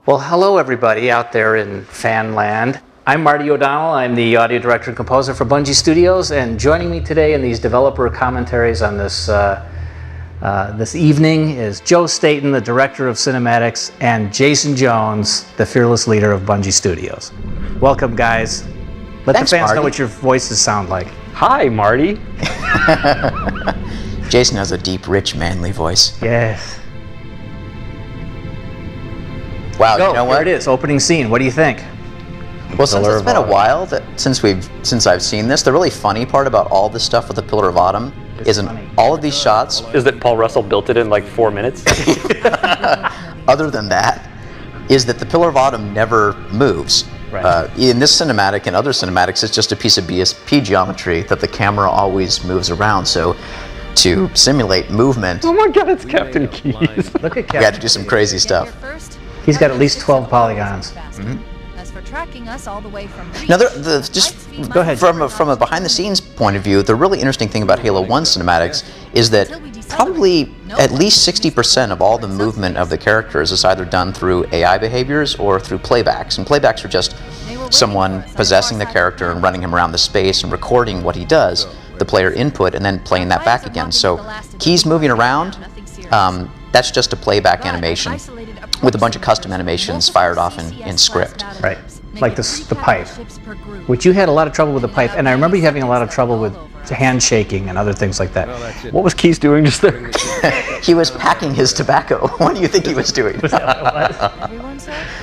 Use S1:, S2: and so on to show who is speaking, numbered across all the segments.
S1: Well, hello everybody out there in fan land. I'm Marty O'Donnell. I'm the audio director and composer for Bungie Studios, and joining me today in these developer commentaries on this this evening is Joe Staten, the director of cinematics, and Jason Jones, the fearless leader of Bungie Studios. Welcome, guys. Let
S2: Thanks,
S1: the fans
S2: Marty.
S1: know what your voices sound like.
S3: Hi, Marty.
S2: Jason has a deep, rich, manly voice.
S1: Yes.
S2: Wow,
S1: Go,
S2: you know what?
S1: there it is, opening scene. What do you think?
S2: Well, since it's been a while since I've seen this, the really funny part about all this stuff with the Pillar of Autumn is in all of these shots.
S3: Is that Paul Russell built it in like 4 minutes?
S2: Other than that, is that the Pillar of Autumn never moves.
S1: Right.
S2: In this cinematic and other cinematics, it's just a piece of BSP geometry that the camera always moves around. So, to simulate movement,
S3: Oh my God, it's Captain Keys.
S1: Look at
S2: we
S1: Captain.
S2: had to do some crazy stuff.
S1: He's got at least 12 polygons.
S4: As for tracking us all the way from
S2: Now, just
S1: Go ahead.
S2: from a behind-the-scenes point of view, the really interesting thing about Halo 1 cinematics is that probably at least 60% of all the movement of the characters is either done through AI behaviors or through playbacks. And playbacks are just someone possessing the character and running him around the space and recording what he does, the player input, and then playing that back again. So keys moving around, that's just a playback animation with a bunch of custom animations fired off in script.
S1: Right, like the pipe, which you had a lot of trouble with the pipe, and I remember you having a lot of trouble with handshaking and other things like that.
S3: What was Keys doing just there?
S2: He was packing his tobacco. What do you think he was doing?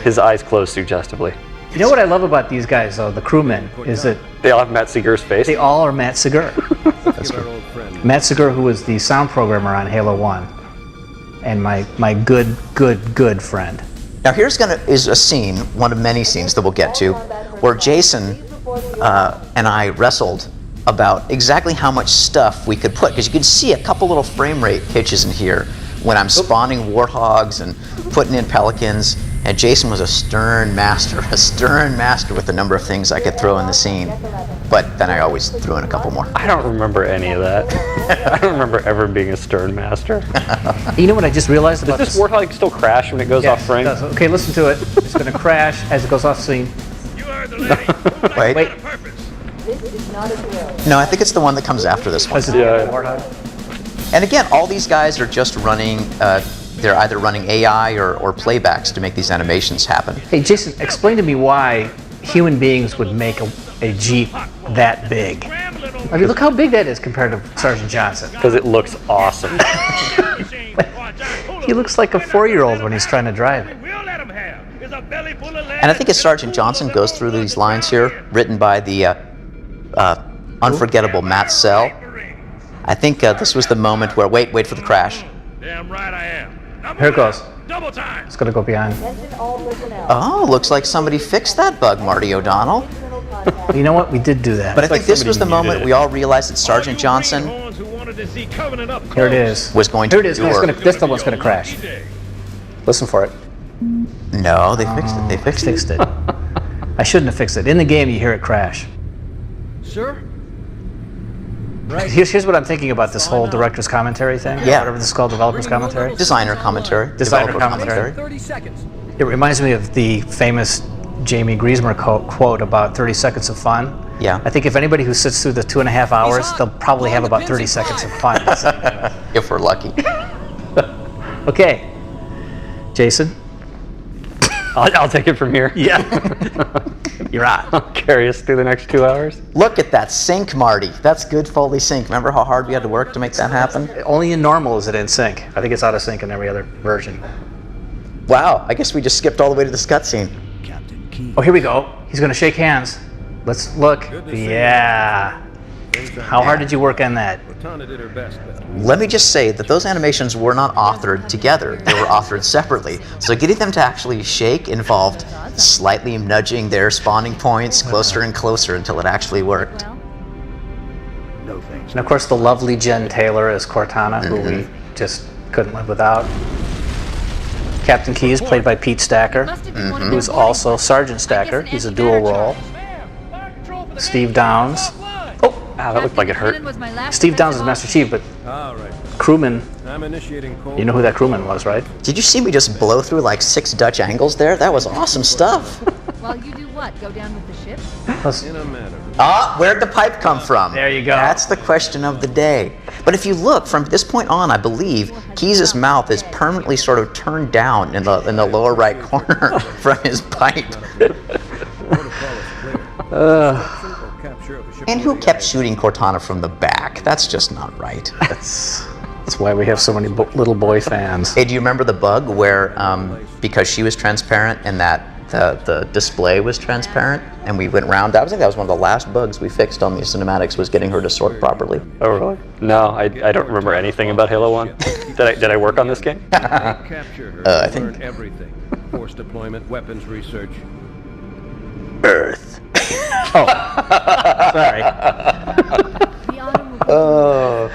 S3: His eyes closed suggestively.
S1: You know what I love about these guys, though, the crewmen, is that
S3: They all have Matt Seeger's face.
S1: they all are Matt Seeger. Matt Seeger, who was the sound programmer on Halo 1, and my good friend.
S2: Now is a scene, one of many scenes that we'll get to, where Jason and I wrestled about exactly how much stuff we could put, because you could see a couple little frame rate pitches in here when I'm spawning warthogs and putting in pelicans, and Jason was a stern master with the number of things I could throw in the scene, but then I always threw in a couple more.
S3: I don't remember any of that. I don't remember ever being a stern master.
S1: You know what I just realized about
S3: Does this warthog still crash when it goes
S1: Yes,
S3: off frame?
S1: it does. Okay, listen to it. It's going to crash as it goes off scene.
S5: You heard the lady.
S2: Wait.
S1: Wait.
S2: No, I think it's the one that comes after this one.
S1: Was it
S3: Yeah.
S1: the Warthog?
S2: And again, all these guys are just running, they're either running AI or playbacks to make these animations happen.
S1: Hey, Jason, explain to me why human beings would make a Jeep that big. I mean, look how big that is compared to Sergeant Johnson.
S3: Because it looks awesome.
S1: He looks like a 4-year-old when he's trying to drive it.
S2: And I think as Sergeant Johnson goes through these lines here, written by the unforgettable Matt Sell, I think this was the moment where, wait for the crash.
S5: Damn right I am.
S1: Here it goes.
S5: Double time.
S1: It's going to go behind.
S2: Oh, looks like somebody fixed that bug, Marty O'Donnell.
S1: You know what? We did do that.
S2: But I think
S3: like
S2: this was the
S3: somebody
S2: moment
S3: needed it.
S2: we all realized that Sergeant Johnson
S1: Here it is.
S2: was going to
S1: Here it is. No, it's
S2: endure.
S1: gonna, this the one's going to crash. Listen for it.
S2: No, they fixed it. They fixed it.
S1: Fixed it. I shouldn't have fixed it. In the game, you hear it crash.
S6: Sure.
S1: Here's what I'm thinking about this whole director's commentary thing.
S2: Yeah.
S1: Whatever this is called, developer's commentary.
S2: Designer commentary.
S1: Designer
S2: developer
S1: commentary.
S6: 30 seconds.
S1: It reminds me of the famous Jamie Griesmer quote about 30 seconds of fun.
S2: Yeah.
S1: I think if anybody who sits through the 2.5 hours, they'll probably have about 30 seconds of fun.
S2: If we're lucky.
S1: Okay. Jason?
S3: I'll take it from here.
S1: Yeah. You're on.
S3: Carry us through the next 2 hours.
S2: Look at that sync, Marty. That's good Foley sync. Remember how hard we had to work to make that happen?
S1: Only in normal is it in sync. I think it's out of sync in every other version.
S2: Wow, I guess we just skipped all the way to this cutscene.
S1: Oh, here we go. He's going to shake hands. Let's look. Yeah. How hard did you work on that?
S2: Let me just say that those animations were not authored together. They were authored separately. So getting them to actually shake involved slightly nudging their spawning points closer and closer until it actually worked.
S1: And of course, the lovely Jen Taylor as Cortana, who we just couldn't live without. Captain Keys, played by Pete Stacker, who's also Sergeant Stacker. He's a dual role. Steve Downs. Oh,
S3: Ah, that looked like it hurt.
S1: Steve Downs is Master Chief, but crewman,
S5: I'm initiating cold.
S1: you know who that crewman was, right?
S2: Did you see me just blow through like 6 Dutch angles there? That was awesome stuff.
S4: While you do what? Go down with the ship?
S5: In a matter.
S2: Ah, where'd the pipe come from?
S1: There you go.
S2: That's the question of the day. But if you look from this point on, I believe Keyes' mouth is permanently sort of turned down in the lower right corner from his pipe. And who kept shooting Cortana from the back? That's just not right.
S1: That's why we have so many little boy fans.
S2: Hey, do you remember the bug where because she was transparent and that the display was transparent, and we went round? I think that was one of the last bugs we fixed on these cinematics, was getting her to sort properly.
S3: Oh, really? No, I don't remember anything about Halo 1. Did I work on this game?
S5: Capture her.
S2: I think-
S5: Learn everything. Force deployment, weapons research.
S2: Earth.
S1: Sorry.
S4: The autumn will
S2: Oh.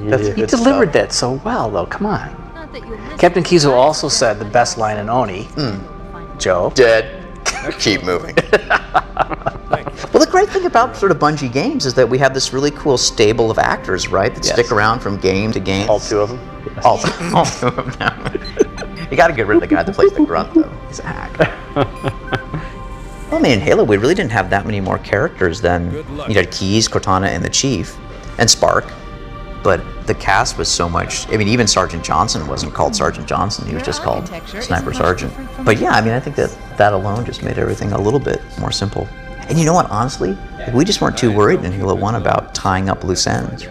S2: That's
S1: He
S2: good
S1: delivered
S2: stuff.
S1: that so well, though. Come on.
S4: not that you'll miss
S1: Captain
S4: it.
S1: Kizo also said the best line in Oni. Joe.
S2: Dead. Keep moving. Well, the great thing about sort of Bungie games is that we have this really cool stable of actors, right, that
S1: Yes.
S2: stick around from game to game.
S3: All 2 of them?
S2: All two of them now. You got to get rid of the guy that plays the grunt, though. He's a hack. Well, I mean, in Halo, we really didn't have that many more characters than, you had Keyes, Cortana, and the Chief, and Spark. But the cast was so much. I mean, even Sergeant Johnson wasn't called Sergeant Johnson. He was just called
S4: architecture isn't
S2: Sniper
S4: much
S2: Sergeant.
S4: different from
S2: But yeah, I mean, I think that alone just made everything a little bit more simple. And you know what, honestly? We just weren't too worried in Halo 1 about tying up loose ends.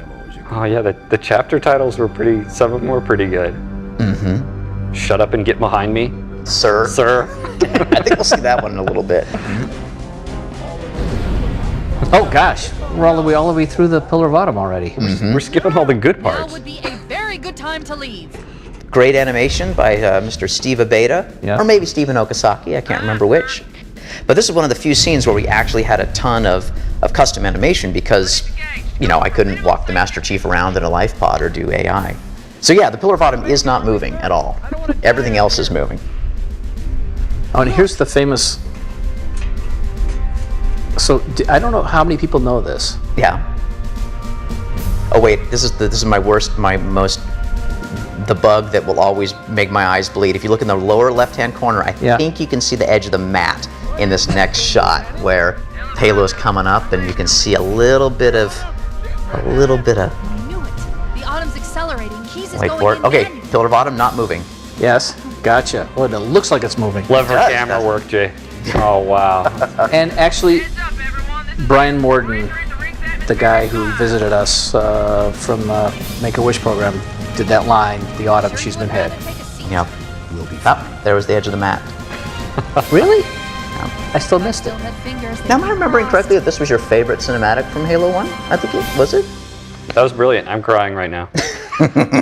S3: Oh, yeah, the chapter titles were pretty, some of them were pretty good.
S2: Mm-hmm.
S3: Shut up and get behind me,
S2: Sir.
S3: sir.
S2: I think we'll see that one in a little bit.
S1: Oh gosh, we're all the way through the Pillar of Autumn already.
S3: We're skipping all the good
S4: Now
S3: parts.
S4: would be a very good time to leave.
S2: Great animation by Mr. Steve Abeda,
S1: Yeah.
S2: or maybe Stephen Okazaki, I can't remember which. But this is one of the few scenes where we actually had a ton of custom animation because, you know, I couldn't walk the Master Chief around in a life pod or do AI. So yeah, the Pillar of Autumn is not moving at all. Everything else is moving.
S1: Oh, and here's the famous. So I don't know how many people know this.
S2: Yeah. Oh wait, this is the bug that will always make my eyes bleed. If you look in the lower left-hand corner, I
S1: Yeah.
S2: think you can see the edge of the mat in this next shot where Halo's coming up, and you can see a little bit of.
S4: I knew it. The autumn's accelerating. Keys is
S2: Wait
S4: going
S2: for it.
S4: in
S2: Okay,
S4: then.
S2: Pillar of Autumn not moving.
S1: Yes, gotcha. Well, it looks like it's moving.
S3: Clever
S2: does,
S3: camera
S2: doesn't
S3: work, Jay. Oh, wow.
S1: And actually, Brian Morden, the guy who visited us from Make-A-Wish program, did that line, "The autumn she's been hit."
S4: Take a seat.
S2: Yep. Up, there was the edge of the mat.
S1: Really? I still missed it.
S4: Still had fingers that
S2: Now, am I
S4: you
S2: remembering
S4: crossed.
S2: correctly that this was your favorite cinematic from Halo 1? I think it was it?
S3: That was brilliant. I'm crying right now.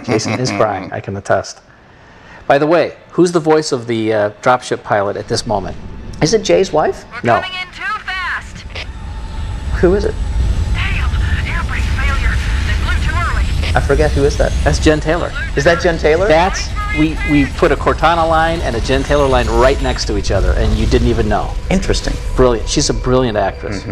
S1: Jason is crying, I can attest. By the way, who's the voice of the dropship pilot at this moment?
S2: Is it Jay's wife?
S1: No.
S6: Coming in too fast.
S2: Who is it?
S6: Damn, airbrake failure. They blew too early.
S2: I forget, who is that?
S1: That's Jen Taylor.
S2: Is that Jen Taylor?
S1: That's, we put a Cortana line and a Jen Taylor line right next to each other, and you didn't even know.
S2: Interesting.
S1: Brilliant. She's a brilliant actress.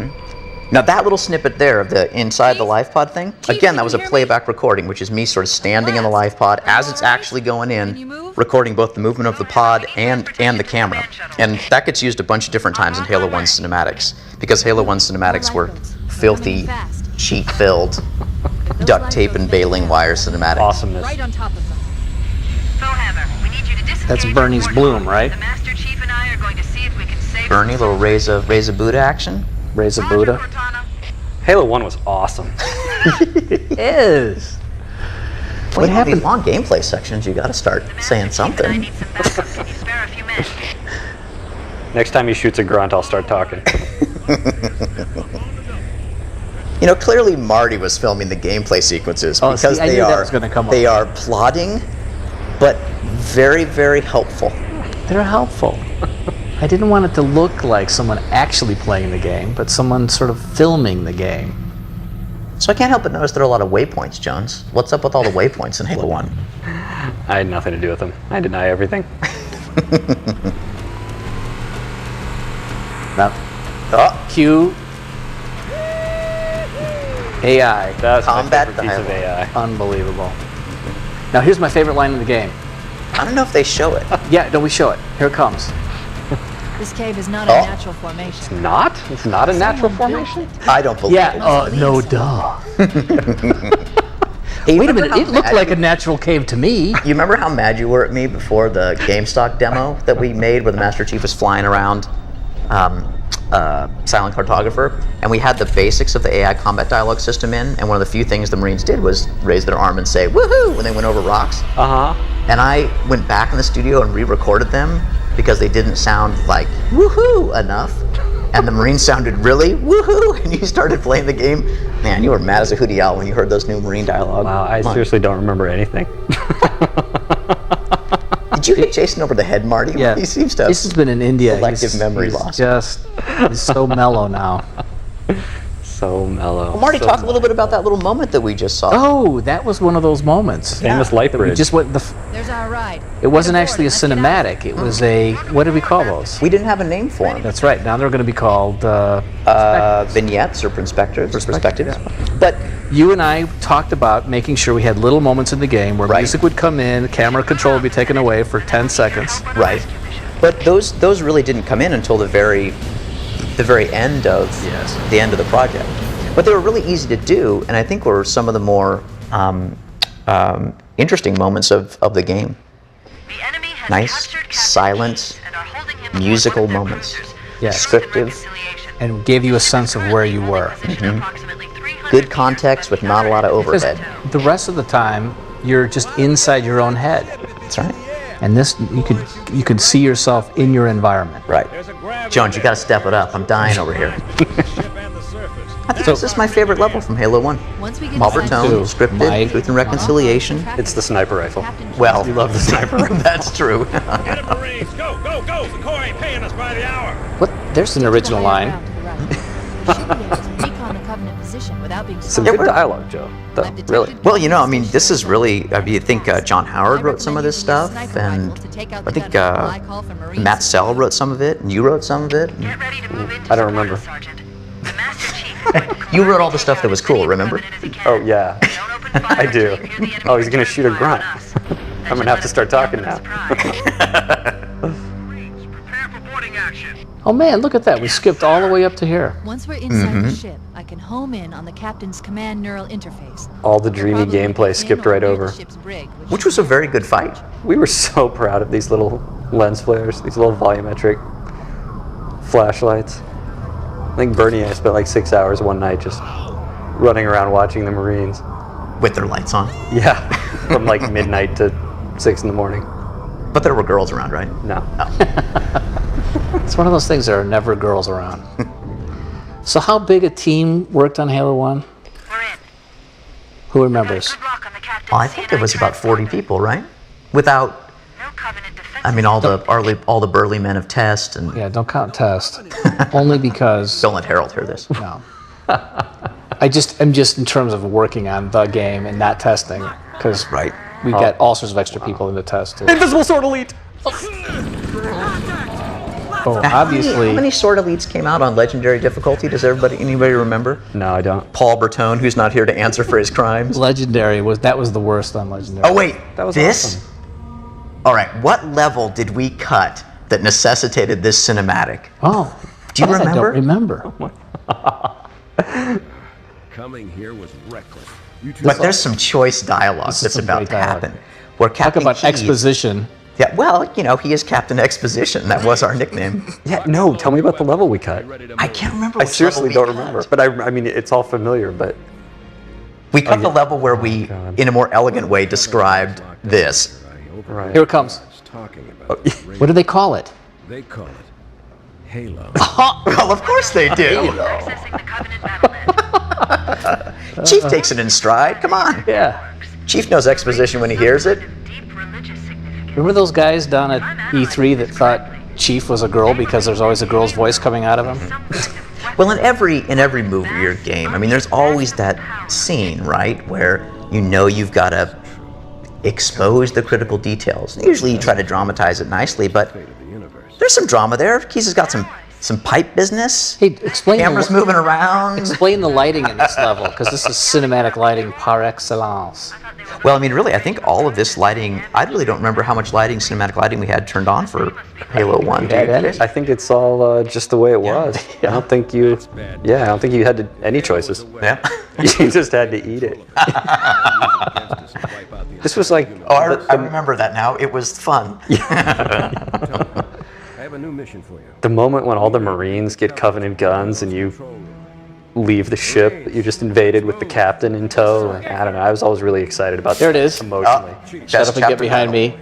S2: Now that little snippet there of the inside the life pod thing, again, that was a playback recording, which is me sort of standing in the life pod as it's actually going in, recording both the movement of the pod and the camera. And that gets used a bunch of different times in Halo 1 cinematics, because Halo 1 cinematics were filthy, cheat-filled, duct tape and baling wire cinematics.
S3: Awesomeness.
S4: Right on top of them.
S6: So, Heather, we need you to disengage.
S1: That's Bernie's
S6: your
S1: Bloom,
S6: forces.
S1: right?
S6: The Master Chief and I are going to see if we can save
S2: Bernie, little Reza Buddha action.
S1: Raise a
S6: Roger,
S1: Buddha.
S6: Cortana.
S3: Halo 1 was awesome.
S1: Is.
S2: What happened? These long gameplay sections, you gotta start saying
S6: I
S2: something.
S6: need some backup. Can you spare a few minutes?
S3: Next time he shoots a grunt, I'll start talking.
S2: You know, clearly Marty was filming the gameplay sequences
S1: Oh,
S2: because
S1: see, I
S2: they
S1: knew that
S2: are
S1: was gonna come up.
S2: they are plodding, but very, very helpful.
S1: They're helpful. I didn't want it to look like someone actually playing the game, but someone sort of filming the game.
S2: So I can't help but notice there are a lot of waypoints, Jones. What's up with all the waypoints in Halo 1?
S3: I had nothing to do with them. I deny everything.
S1: Now,
S2: Oh,
S1: Q AI.
S3: That's
S2: Combat
S3: my favorite piece of
S2: dialogue.
S3: AI.
S1: Unbelievable. Now here's my favorite line in the game.
S2: I don't know if they show it.
S1: Yeah, don't we show it? Here it comes.
S4: This cave is not a natural formation.
S3: Not? It's not a natural
S4: Someone built
S3: formation?
S2: I don't believe it.
S1: Yeah, no duh.
S2: Hey,
S1: Wait a
S2: remember
S1: minute,
S2: how
S1: it looked
S2: mad
S1: like a natural cave to me.
S2: You remember how mad you were at me before the GameStop demo that we made where the Master Chief was flying around Silent Cartographer? And we had the basics of the AI combat dialogue system in, and one of the few things the Marines did was raise their arm and say, woohoo, when they went over rocks.
S3: Uh-huh.
S2: And I went back in the studio and re-recorded them because they didn't sound like woohoo enough. And the Marines sounded really woohoo, and you started playing the game. Man, you were mad as a hootie owl when you heard those new Marine dialogue.
S3: Wow, I
S2: Come on.
S3: seriously don't remember anything.
S2: Did you hit Jason over the head, Marty?
S1: Yeah,
S2: He seems to have
S1: this has been in India.
S2: selective memory
S1: he's
S2: loss.
S1: He's so mellow now.
S3: So mellow.
S2: Well, Marty,
S3: so
S2: talk a little bit about that little moment that we just saw.
S1: Oh, that was one of those moments.
S3: Famous light
S1: We
S3: bridge.
S1: just went
S4: There's our ride.
S1: it wasn't
S4: Get
S1: actually a
S4: aboard and let's get
S1: cinematic. It was a, what did we call those?
S2: We didn't have a name for them.
S1: That's right. Now they're going to be called
S2: Vignettes or perspectives.
S1: Perspectives.
S2: But
S1: You and I talked about making sure we had little moments in the game where
S2: Right.
S1: music would come in, the camera control would be taken away for 10 seconds.
S2: right, but those really didn't come in until the very end of the end of the project. But they were really easy to do, and I think were some of the more interesting moments of the game.
S6: The enemy has
S2: Nice,
S6: captured Captain
S2: silent,
S6: Keys and are holding him
S2: musical
S6: before one of their
S2: moments.
S6: cruisers.
S1: Yes.
S2: Descriptive.
S6: Reconciliation.
S1: And gave you a sense of where you were.
S6: Approximately 300
S2: Good context with not a lot of
S1: Because
S2: overhead.
S1: the rest of the time, you're just inside your own head.
S2: That's right.
S1: And this, you could see yourself in your environment.
S2: Right. Jones, you got to step it up. I'm dying over here. I think this is my favorite level from Halo 1.
S4: Once we get
S2: Malvern
S4: inside
S2: Tone,
S1: Too.
S2: scripted,
S1: Mike.
S2: truth and reconciliation.
S3: It's the sniper rifle.
S2: Well, you love the sniper. That's true.
S7: Get it, Marines! Go, go, go! The Corps ain't paying us by the hour.
S1: What? There's an original line.
S4: Should be able to recon the Covenant position without being
S3: Some
S4: spotted.
S3: good dialogue, Joe. Though,
S4: I've detected
S3: really.
S2: Well, you know, I mean, this is really, I mean, you think John Howard wrote some of this stuff, and I think Matt Sell wrote some of it, and you wrote some of it. and
S6: Get ready to move into
S3: I don't
S6: Squadron,
S3: remember.
S6: Sergeant. The Master Chief is going to call
S2: You wrote all the
S6: you
S2: stuff that was
S6: down
S2: cool,
S6: as
S2: remember?
S6: many as he can.
S3: Oh, yeah.
S6: Don't open fire
S3: I do.
S6: until you hear the enemy
S3: Oh, he's gonna shoot a
S6: fire
S3: grunt.
S6: on us. That
S3: I'm gonna
S6: should
S3: have to start
S6: put
S3: talking
S6: them
S3: now.
S6: in surprise.
S7: Marines, prepare for boarding action.
S1: Oh man, look at that. We skipped all the way up to here.
S4: Once we're inside the ship, I can home in on the captain's command neural interface.
S3: All the dreamy
S4: Probably
S3: gameplay
S4: within
S3: skipped
S4: or
S3: right
S4: near
S3: over.
S4: the ship's brig,
S2: Which was a very good fight.
S3: We were so proud of these little lens flares, these little volumetric flashlights. I think Bernie and I spent like 6 hours one night just running around watching the Marines.
S2: With their lights on.
S3: Yeah, from like midnight to 6 in the morning.
S2: But there were girls around, right?
S3: No.
S1: It's one of those things, there are never girls around. So how big a team worked on Halo 1?
S6: We're in.
S1: Who remembers?
S6: Good luck on the Captain's
S2: Well, I think there was about 40
S6: transport.
S2: people, right? Without,
S6: No Covenant defense.
S2: I mean, all the burly men of Test, and
S1: Yeah, don't count Test. Only because,
S2: don't let Harold hear this.
S1: no. I'm just in terms of working on the game and not testing, because
S2: Right.
S1: we got all sorts of extra people in the test too.
S3: Invisible Sword Elite!
S1: Oh,
S2: How
S1: obviously,
S2: many Sword Elites came out on Legendary difficulty? Does anybody remember?
S3: No, I don't.
S2: Paul Bertone, who's not here to answer for his crimes.
S1: Legendary was the worst on Legendary.
S2: Oh wait,
S3: That was
S2: this?
S3: awesome.
S2: All right, what level did we cut that necessitated this cinematic?
S1: Oh,
S2: Do you
S1: I
S2: remember?
S1: don't remember.
S5: Coming here was reckless. You two
S2: But there's some choice dialogue
S1: This is
S2: that's
S1: some
S2: about
S1: great
S2: to
S1: dialogue.
S2: happen. Where
S1: Talk
S2: Captain
S1: about
S2: Keyes-
S1: exposition.
S2: Yeah, well, you know, he is Captain Exposition. That was our nickname.
S3: Yeah, no, tell me about the level we cut.
S2: I can't remember.
S3: I
S2: which
S3: seriously
S2: level
S3: don't
S2: we
S3: remember.
S2: cut.
S3: But I mean, it's all familiar, but
S2: We cut the level where we,
S3: God.
S2: in a more elegant way, described this.
S3: right.
S1: Here it comes.
S5: talking about.
S1: What do they call it?
S5: They call it Halo.
S2: Well, of course they do.
S6: Accessing the Covenant battlenet.
S2: Chief takes it in stride. Come on.
S1: Yeah.
S2: Chief knows exposition when he hears it.
S6: Deep religious significance.
S1: Remember those guys down at E3 that thought Chief was a girl because there's always a girl's voice coming out of him?
S2: Well, in every movie or game, I mean, there's always that scene, right, where you know you've got to expose the critical details. Usually you try to dramatize it nicely, but there's some drama there. Keyes has got some some pipe business.
S1: Hey, explain
S2: Cameras moving around.
S1: Explain the lighting in this level, because this is cinematic lighting par excellence.
S2: Well, I mean, really, I think all of this lighting, I really don't remember how much lighting, cinematic lighting we had turned on for Halo 1. Do you?
S3: I think it's all just the way it was. I don't think you had any choices.
S2: Yeah.
S3: You just had to eat it. This was like...
S2: Oh, I remember that now. It was fun.
S5: I have a new mission for you.
S3: The moment when all the Marines get Covenant guns and you leave the ship that you just invaded with the captain in tow. Like, I don't know. I was always really excited about
S1: There
S3: that
S1: it is.
S3: emotionally.
S1: Shut up and get behind me,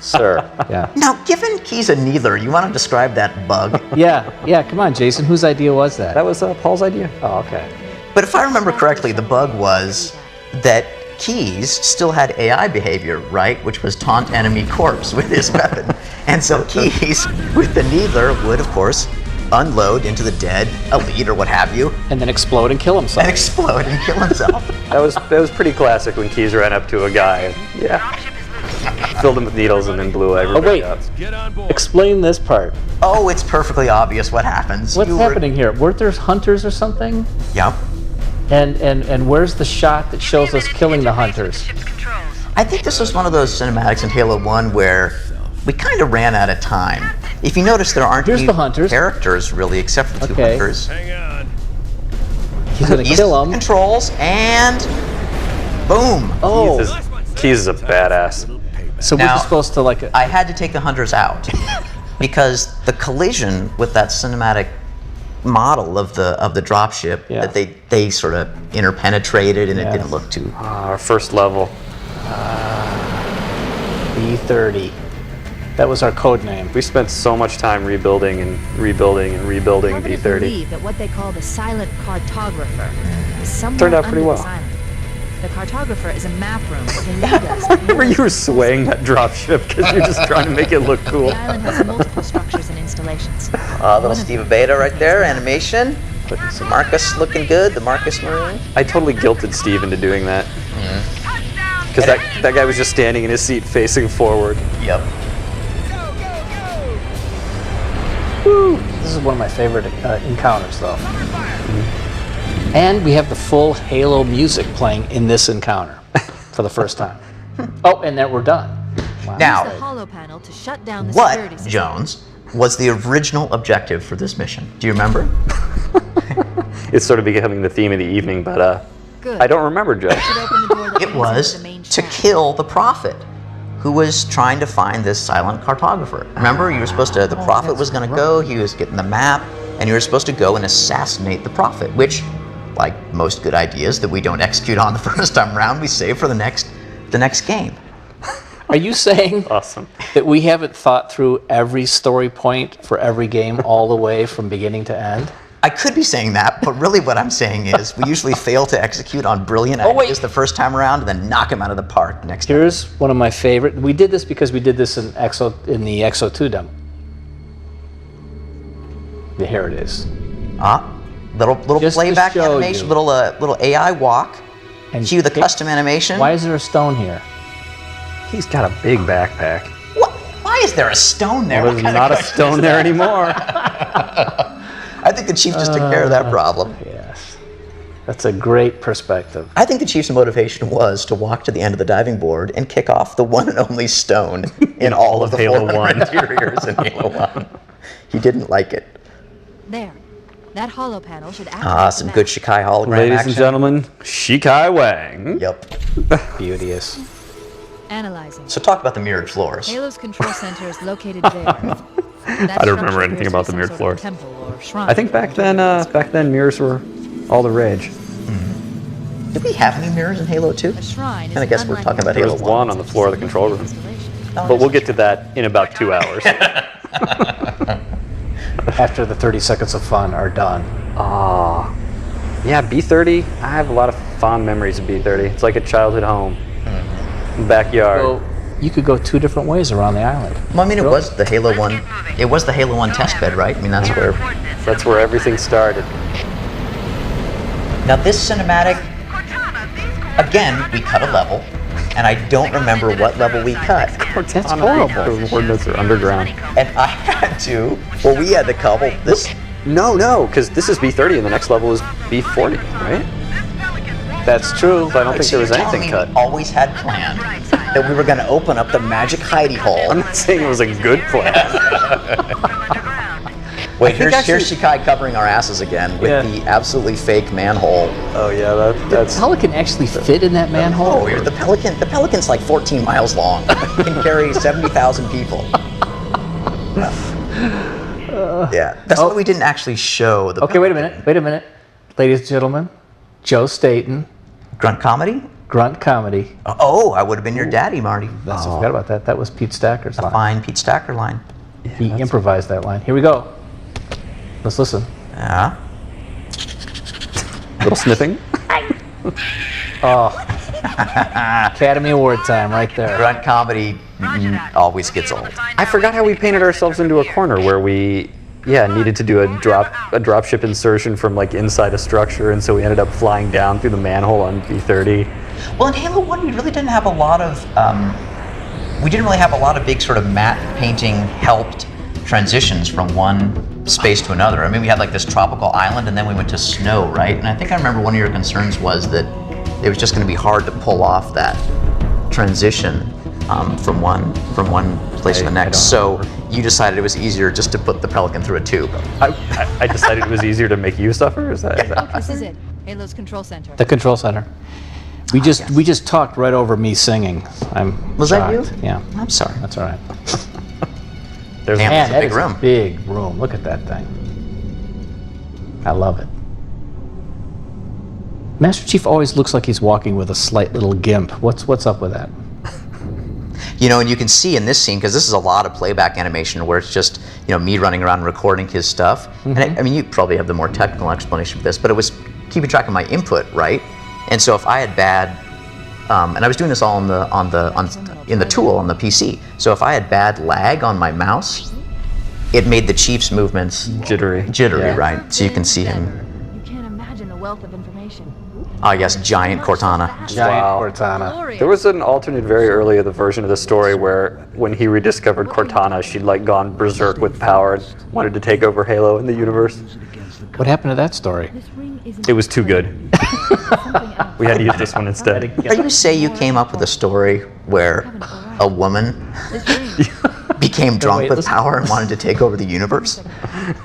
S1: sir. Yeah.
S2: Now, given keys a neither, you want to describe that bug?
S1: Yeah. Come on, Jason. Whose idea was that?
S3: That was Paul's idea.
S1: Oh, okay.
S2: But if I remember correctly, the bug was that Keys still had AI behavior, right? Which was taunt enemy corpse with his weapon. And so Keys, with the neither, would, of course, unload into the dead elite or what have you,
S1: And then explode and kill himself.
S2: and explode and kill himself.
S3: That was pretty classic when Keys ran up to a guy and filled him with needles and then blew everybody
S1: wait.
S3: up.
S5: Get on board.
S1: Explain this part.
S2: Oh, it's perfectly obviiously what happens.
S1: What's happening here? Weren't there hunters or something?
S2: Yep.
S1: And where's the shot that shows us killing the hunters?
S2: I think this was one of those cinematics in Halo 1 where we kind of ran out of time. If you notice, there aren't
S1: Here's
S2: any
S1: the hunters.
S2: characters really, except for the two
S1: Okay.
S2: hunters.
S7: Hang on.
S1: He's gonna
S2: He's
S1: kill him.
S2: controls, and boom.
S1: Oh,
S3: Keys is a badass.
S1: so we're
S2: Now,
S1: just supposed to like...
S2: I had to take the hunters out because the collision with that cinematic model of the dropship
S1: Yeah.
S2: that they sort of interpenetrated, and it
S1: Yes.
S2: didn't look too.
S3: Our first level.
S1: B30. That was our code name.
S3: We spent so much time rebuilding and rebuilding and rebuilding
S4: Covenant
S3: B30.
S4: believe that what they call the silent cartographer is somewhere
S3: Turned out pretty
S4: under
S3: well.
S4: this island. The cartographer is a map room that can lead us.
S3: I remember you were swaying that dropship because you're just trying to make it look cool.
S4: The island has multiple structures and installations.
S2: Little Steve Beta right there, animation. So Marcus looking good, the Marcus Marine.
S3: I totally guilted Steve into doing that. Because that guy was just standing in his seat facing forward.
S2: Yep.
S1: This is one of my favorite encounters, though. And we have the full Halo music playing in this encounter for the first time. Oh, and then we're done. Wow.
S2: Now,
S4: The hollow panel to shut down the security
S2: what,
S4: system.
S2: Jones, was the original objective for this mission? Do you remember?
S3: It's sort of becoming the theme of the evening, but
S4: Good.
S3: I don't remember, Joe.
S4: Should open the door that
S2: It
S4: leads into
S2: was
S4: the main
S2: to
S4: shaft.
S2: kill the Prophet, who was trying to find this silent cartographer. Remember, you were supposed to, the Prophet was going to go, he was getting the map, and you were supposed to go and assassinate the Prophet, which, like most good ideas that we don't execute on the first time around, we save for the next game.
S1: Are you saying
S3: Awesome.
S1: that we haven't thought through every story point for every game all the way from beginning to end?
S2: I could be saying that, but really what I'm saying is we usually fail to execute on brilliant
S1: Oh, wait.
S2: ideas the first time around and then knock them out of the park next time.
S1: Here's one of my favorite. We did this because we did this in the XO2 demo. Yeah, here it is.
S2: Little
S1: Just to
S2: playback
S1: show
S2: animation,
S1: you.
S2: little AI walk.
S1: And
S2: Cue the
S1: pick-
S2: custom animation.
S1: Why is there a stone here?
S3: He's got a big backpack.
S2: Why is there a stone there?
S3: There's
S2: What kind
S3: not
S2: of
S3: a stone there anymore.
S2: I think the chief just took care of that problem.
S1: Yes. That's a great perspective.
S2: I think the chief's motivation was to walk to the end of the diving board and kick off the one and only stone in all of the
S3: Halo
S2: former
S3: 1.
S2: interiors in Halo 1. He didn't like it.
S4: There. That hollow panel should activate
S2: Some
S4: the
S2: good
S4: map.
S2: Shikai hologram
S3: Ladies
S2: action.
S3: and gentlemen, Shikai Wang.
S2: Yep.
S1: Beauteous.
S4: Analyzing.
S2: So talk about the mirrored floors.
S4: Halo's control center is located there.
S3: I don't remember anything about the mirrored floors.
S4: Temple or shrine.
S3: I think back then mirrors were all the rage.
S2: Did we have any mirrors in Halo 2?
S4: A shrine is
S2: And I guess we're talking about
S3: There
S2: Halo
S3: was
S2: 1.
S3: one on the floor of the control room.
S4: installation.
S3: But we'll get to that in about 2 hours.
S1: After the 30 seconds of fun are done.
S3: Yeah, B30. I have a lot of fond memories of B30. It's like a childhood home. Backyard.
S1: So you could go two different ways around the island.
S2: Well, I mean, it was the Halo 1. It was the Halo 1 test bed, right? I mean,
S3: That's where everything started.
S2: Now this cinematic, again, we cut a level, and I don't remember what level we cut.
S1: That's horrible.
S3: The coordinates are underground.
S2: And I had to, well, we had to cobble this
S3: No, because this is B30 and the next level is B40, right?
S1: That's true.
S3: So I don't think there was
S2: You're telling
S3: anything
S2: me
S3: cut.
S2: we always had planned that we were going to open up the magic hidey hole.
S3: I'm not saying it was a good plan.
S2: Wait, here's
S1: actually-
S2: Shikai covering our asses again with
S1: Yeah.
S2: the absolutely fake manhole.
S3: Oh yeah, that's
S1: Pelican actually fit in that manhole?
S2: Oh, the Pelican. The Pelican's like 14 miles long. It can carry 70,000 people. Yeah, that's why we didn't actually show the.
S1: Okay, wait a minute. Ladies and gentlemen, Joe Staten,
S2: Grunt comedy.
S1: Grunt Comedy.
S2: Oh, I would have been your daddy, Marty.
S1: I forgot about that. That was Pete Stacker's line.
S2: Fine, Pete Stacker line.
S1: He improvised that line. Here we go. Let's listen.
S2: Yeah.
S3: little sniffing.
S1: Academy Award time right there.
S2: Grunt comedy always gets old.
S3: I forgot how we painted ourselves into a corner where we, needed to do a dropship insertion from like inside a structure, and so we ended up flying down through the manhole on B30.
S2: Well, in Halo 1, we really didn't have a lot of, big sort of matte painting helped transitions from one space to another. I mean, we had like this tropical island, and then we went to snow, right? And I think I remember one of your concerns was that it was just going to be hard to pull off that transition from one place to the next. So you decided it was easier just to put the Pelican through a tube.
S3: I decided it was easier to make you suffer. Is that
S4: This is it. Halo's control center.
S1: The control center. We just talked right over me singing.
S2: Was that you?
S1: Yeah.
S2: I'm sorry.
S1: That's all right.
S3: there's
S2: Damn.
S1: Man,
S2: It's a
S1: that
S2: big
S1: is
S2: room.
S1: a big room. Look at that thing. I love it. Master Chief always looks like he's walking with a slight little gimp. What's up with that?
S2: You know, and you can see in this scene, because this is a lot of playback animation where it's just, me running around recording his stuff. And I mean, you probably have the more technical explanation for this, but it was keeping track of my input, right? And so if I had bad, and I was doing this all in the tool on the PC. So if I had bad lag on my mouse, it made the Chief's movements
S3: jittery,
S1: Yeah.
S2: right? So you can see him.
S4: You can't imagine the wealth of information.
S2: I guess giant Cortana.
S1: Giant
S3: Wow.
S1: Cortana.
S4: Glorious.
S3: There was an alternate very early of the version of the story where when he rediscovered Cortana, she'd like gone berserk with power and wanted to take over Halo in the universe.
S1: What happened to that story?
S4: This ring isn't
S3: It was too good.
S4: something else.
S3: We had to use this one instead.
S2: Are you say you came up with a story where a woman
S4: This ring.
S2: became drunk
S1: wait,
S2: with
S1: listen.
S2: power and wanted to take over the universe?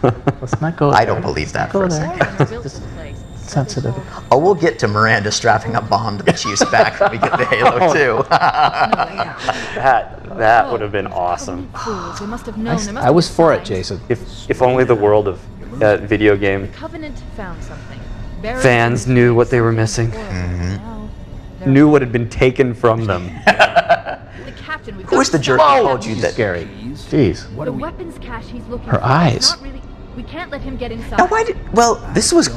S1: Let's not go.
S2: I don't believe that for
S1: Go
S2: a second.
S1: there.
S4: Built this place.
S1: Sensitive.
S2: Oh, we'll get to Miranda strapping a bomb to the Chief's back when we get to Halo 2.
S3: That would have been awesome.
S4: Fools. They must have known. There must
S1: I
S4: have
S1: was
S4: been
S1: for it,
S4: signs.
S1: Jason.
S3: If only the world of video game
S4: Covenant found something. Buried
S3: fans
S4: in
S3: knew what
S4: space.
S3: they were missing,
S4: Now, they're-
S3: knew what had been taken from them.
S4: The captain. We've
S2: Who was
S4: got
S2: the
S4: to
S2: jerk
S4: stop
S2: who
S4: him.
S2: told you that?
S1: Scary. Jeez.
S4: The weapons cache he's looking
S1: Her
S4: for.
S1: eyes.
S4: It's not really. We can't let him get inside.
S2: Now, why did? Well,
S3: This was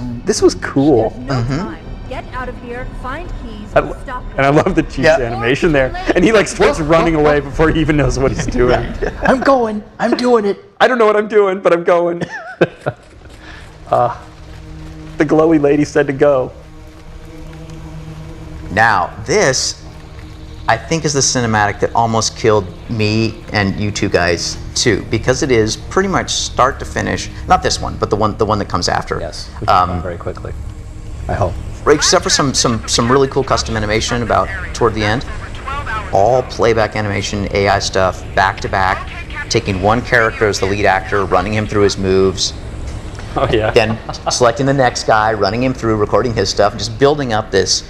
S3: cool.
S4: There's no time. Get out of here. Find keys.
S3: I-
S4: and stop him.
S3: And I love the Chief's
S2: Yeah.
S3: animation there. And he like starts running away before he even knows what he's doing.
S1: I'm going. I'm doing it.
S3: I don't know what I'm doing, but I'm going. The glowy lady said to go.
S2: Now, this, I think, is the cinematic that almost killed me and you two guys too, because it is pretty much start to finish. Not this one, but the one that comes after.
S1: Yes. We can go very quickly. I hope.
S2: Right, except for some really cool custom animation about toward the end. All playback animation, AI stuff, back to back, taking one character as the lead actor, running him through his moves,
S3: Oh yeah.
S2: then selecting the next guy, running him through, recording his stuff, just building up this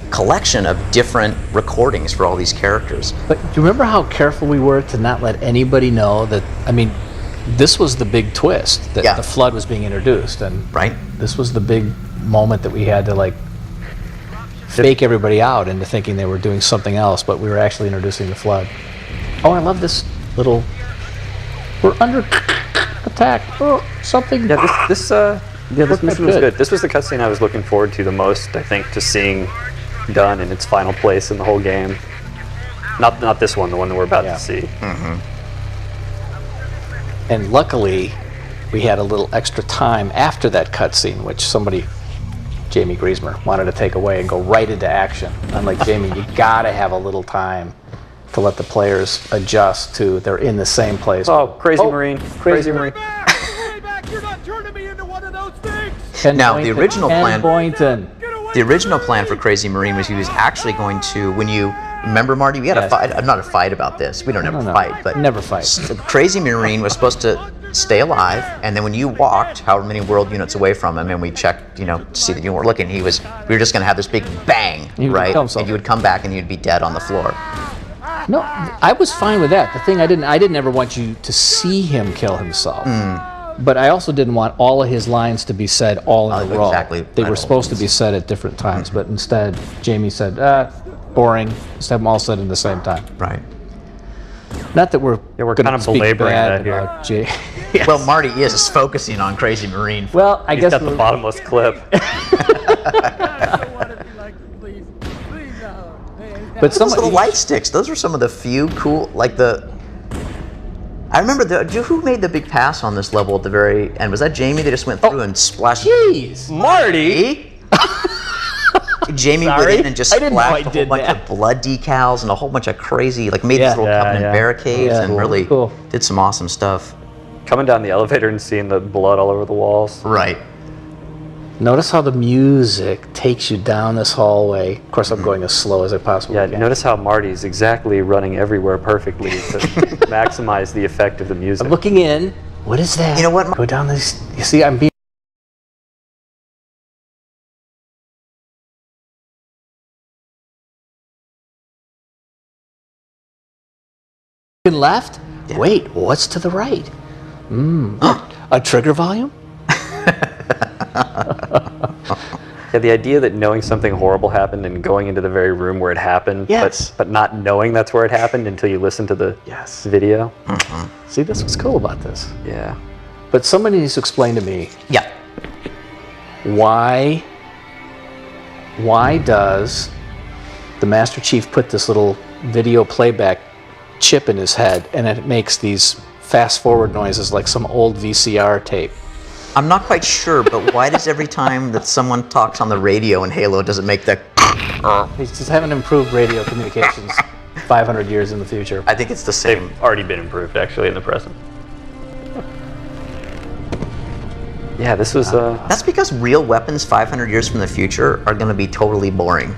S2: collection of different recordings for all these characters.
S1: But do you remember how careful we were to not let anybody know that? I mean, this was the big twist that
S2: Yeah.
S1: the flood was being introduced, and
S2: Right?
S1: this was the big moment that we had to like fake everybody out into thinking they were doing something else, but we were actually introducing the flood. Oh, I love this little. We're under attack. Oh, something.
S3: Yeah, this mission was
S1: good.
S3: good. This was the cutscene I was looking forward to the most, I think, to seeing done in its final place in the whole game. Not this one, the one that we're about
S1: Yeah.
S3: to see.
S1: And luckily, we had a little extra time after that cutscene, which somebody, Jamie Griesmer, wanted to take away and go right into action. I'm like, Jamie, you gotta have a little time to let the players adjust to they're in the same place.
S3: Oh, crazy
S1: Oh,
S3: Marine.
S1: Crazy Marine. Ken
S2: Now, the
S1: Boynton.
S2: original
S1: Ken
S2: plan-
S1: Boynton.
S2: The original plan for Crazy Marine was he was actually going to, when you remember, Marty, we had a
S1: Yes.
S2: fight, not a fight about this. We don't ever
S1: No.
S2: fight, but
S1: Never fight.
S2: Crazy Marine was supposed to stay alive, and then when you walked however many world units away from him, and we checked, to see that you weren't looking, we were just going to have this big bang,
S1: He would
S2: right?
S1: kill himself.
S2: And you would come back and you'd be dead on the floor.
S1: No, I was fine with that. The thing I didn't ever want you to see him kill himself. But I also didn't want all of his lines to be said all in a row.
S2: Exactly.
S1: They were supposed to be said at different times, but instead, Jamie said, boring. Just have them all said at the same time.
S2: Right.
S1: Not that we're
S3: we're
S1: gonna
S3: kind of
S1: speak
S3: belaboring
S1: bad
S3: that here.
S1: about Jay.
S2: Well, Marty is focusing on Crazy Marine.
S1: Well, I
S3: He's
S1: guess
S3: got the bottomless clip.
S1: but some
S2: Those little light sticks, those were some of the few cool, I remember, who made the big pass on this level at the very end? Was that Jamie? They just went through and splashed.
S1: Jeez.
S2: Marty! Jamie went
S1: Sorry?
S2: in and just
S1: I didn't know I
S2: splashed a whole
S1: did
S2: bunch
S1: that.
S2: of blood decals and a whole bunch of crazy, made these
S1: Yeah.
S2: little
S3: Yeah,
S2: covenant
S3: yeah.
S2: barricades
S1: Yeah.
S2: and really
S1: Cool.
S2: did some awesome stuff.
S3: Coming down the elevator and seeing the blood all over the walls.
S2: Right.
S1: Notice how the music takes you down this hallway. Of course, I'm going as slow as I possibly
S3: Yeah,
S1: can.
S3: notice how Marty's exactly running everywhere perfectly to maximize the effect of the music.
S1: I'm looking in. What is that?
S2: You know what?
S1: Go down this. You see, I'm being left.
S2: Yeah.
S1: Wait, what's to the right? A trigger volume?
S3: Yeah, the idea that knowing something horrible happened and going into the very room where it happened,
S1: Yes.
S3: but not knowing that's where it happened until you listen to the
S1: Yes.
S3: video.
S1: See, that's what's cool about this.
S3: Yeah.
S1: But somebody needs to explain to me
S2: Yeah.
S1: why does the Master Chief put this little video playback chip in his head and it makes these fast forward noises like some old VCR tape?
S2: I'm not quite sure, but why does every time that someone talks on the radio in Halo, does it make that?
S1: He's just haven't improved radio communications 500 years in the future.
S2: I think it's the same.
S3: They've already been improved, actually, in the present. Yeah, this was
S2: That's because real weapons 500 years from the future are going to be totally boring.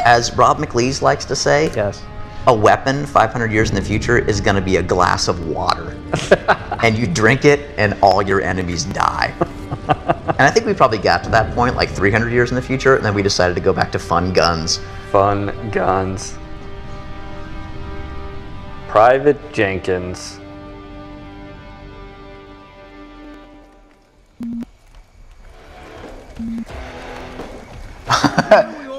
S2: As Rob McLeese likes to say,
S1: Yes.
S2: a weapon 500 years in the future is going to be a glass of water. And you drink it and all your enemies die. And I think we probably got to that point 300 years in the future, and then we decided to go back to fun guns.
S3: fun guns. Private Jenkins.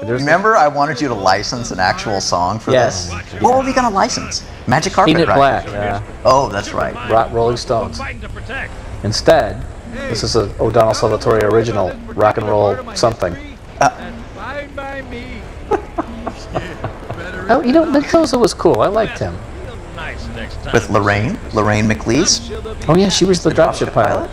S2: Remember, I wanted you to license an actual song for
S1: Yes.
S2: this? What were we going to license? Magic Carpet,
S1: Ain't It
S2: right?
S1: Black?
S3: Yeah.
S2: Oh, that's right.
S1: Rolling Stones.
S7: Fighting to protect.
S1: Instead, this is an O'Donnell Salvatore original rock and roll something.
S7: Fine by me.
S1: Oh, Mendoza was cool. I liked him.
S7: Nice next time.
S2: With Lorraine McLeese.
S1: Oh yeah, she was the dropship pilot.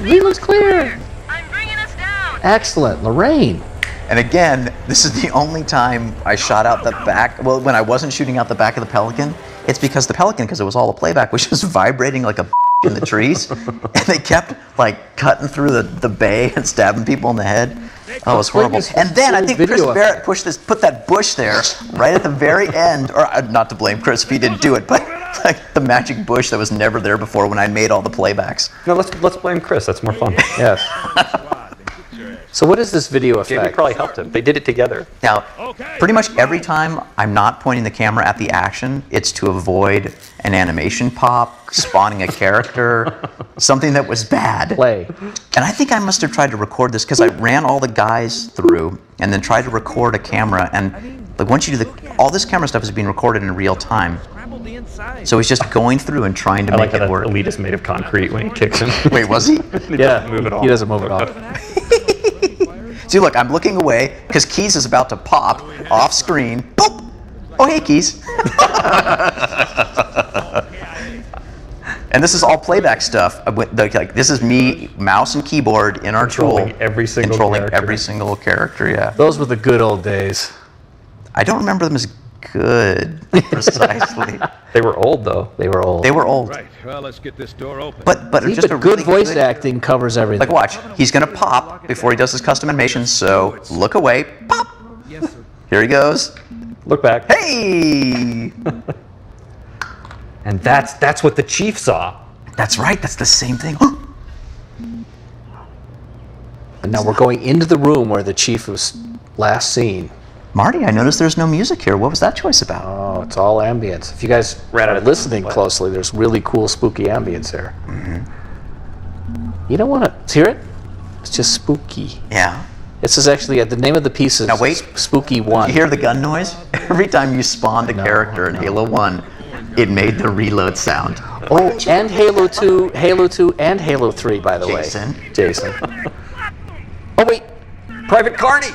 S1: He looks clear.
S6: I'm bringing us down.
S1: Excellent, Lorraine.
S2: And again, this is the only time I shot out the back. Well, when I wasn't shooting out the back of the Pelican, it's because the Pelican, because it was all a playback, was just vibrating like a in the trees. And they kept cutting through the bay and stabbing people in the head. Oh, it was horrible.
S1: This
S2: And then I
S1: cool
S2: think Chris
S1: video
S2: Barrett put that bush there right at the very end, or not to blame Chris if he didn't do it, but the magic bush that was never there before when I made all the playbacks.
S3: No, let's blame Chris. That's more fun.
S1: Yes. So what is this video
S3: Jamie
S1: effect?
S3: probably helped him. They did it together.
S2: Now, pretty much every time I'm not pointing the camera at the action, it's to avoid an animation pop, spawning a character, something that was bad.
S1: Play.
S2: And I think I must have tried to record this because I ran all the guys through and then tried to record a camera. And once you do all this camera stuff is being recorded in real time.
S7: Scrambled the inside.
S2: So he's just going through and trying to
S3: I like
S2: make
S3: how
S2: it
S3: that
S2: work.
S3: elite is made of concrete when he kicks him.
S2: Wait, was he?
S1: Yeah,
S3: move at all.
S1: he doesn't move at all.
S2: See, look, I'm looking away because Keys is about to pop off screen. Boop! Oh, hey, Keys. And this is all playback stuff. This is me, mouse and keyboard in our
S3: Controlling
S2: tool.
S3: every single
S2: controlling
S3: character.
S2: every single character, yeah.
S1: Those were the good old days.
S2: I don't remember them as Good. Precisely.
S3: They were old though.
S1: They were old.
S2: They were old.
S5: Right, well, let's get this door open.
S2: But
S1: See,
S2: just
S1: but
S2: a
S1: good
S2: really
S1: voice acting covers everything.
S2: Like, watch. He's going to pop before he does his custom animation, so look away. Pop.
S5: Yes, sir.
S2: Here he goes.
S3: Look back.
S2: Hey!
S3: And that's what the chief saw.
S2: That's right. That's the same thing.
S1: And now we're going into the room where the chief was last seen.
S2: Marty, I noticed there's no music here. What was that choice about?
S1: Oh, it's all ambience. If you guys
S3: Right out
S1: are
S3: of the
S1: listening
S3: play.
S1: closely, there's really cool, spooky ambience here. You don't want to hear it? It's just spooky.
S2: Yeah.
S1: This is actually the name of the piece is
S2: Now wait.
S1: Spooky 1.
S2: You hear the gun noise? Every time you spawned a character in Halo 1, it made the reload sound.
S1: Oh, and Halo 2, and Halo 3, by the
S2: Jason.
S1: way. Jason. Oh, wait.
S3: Private Carney.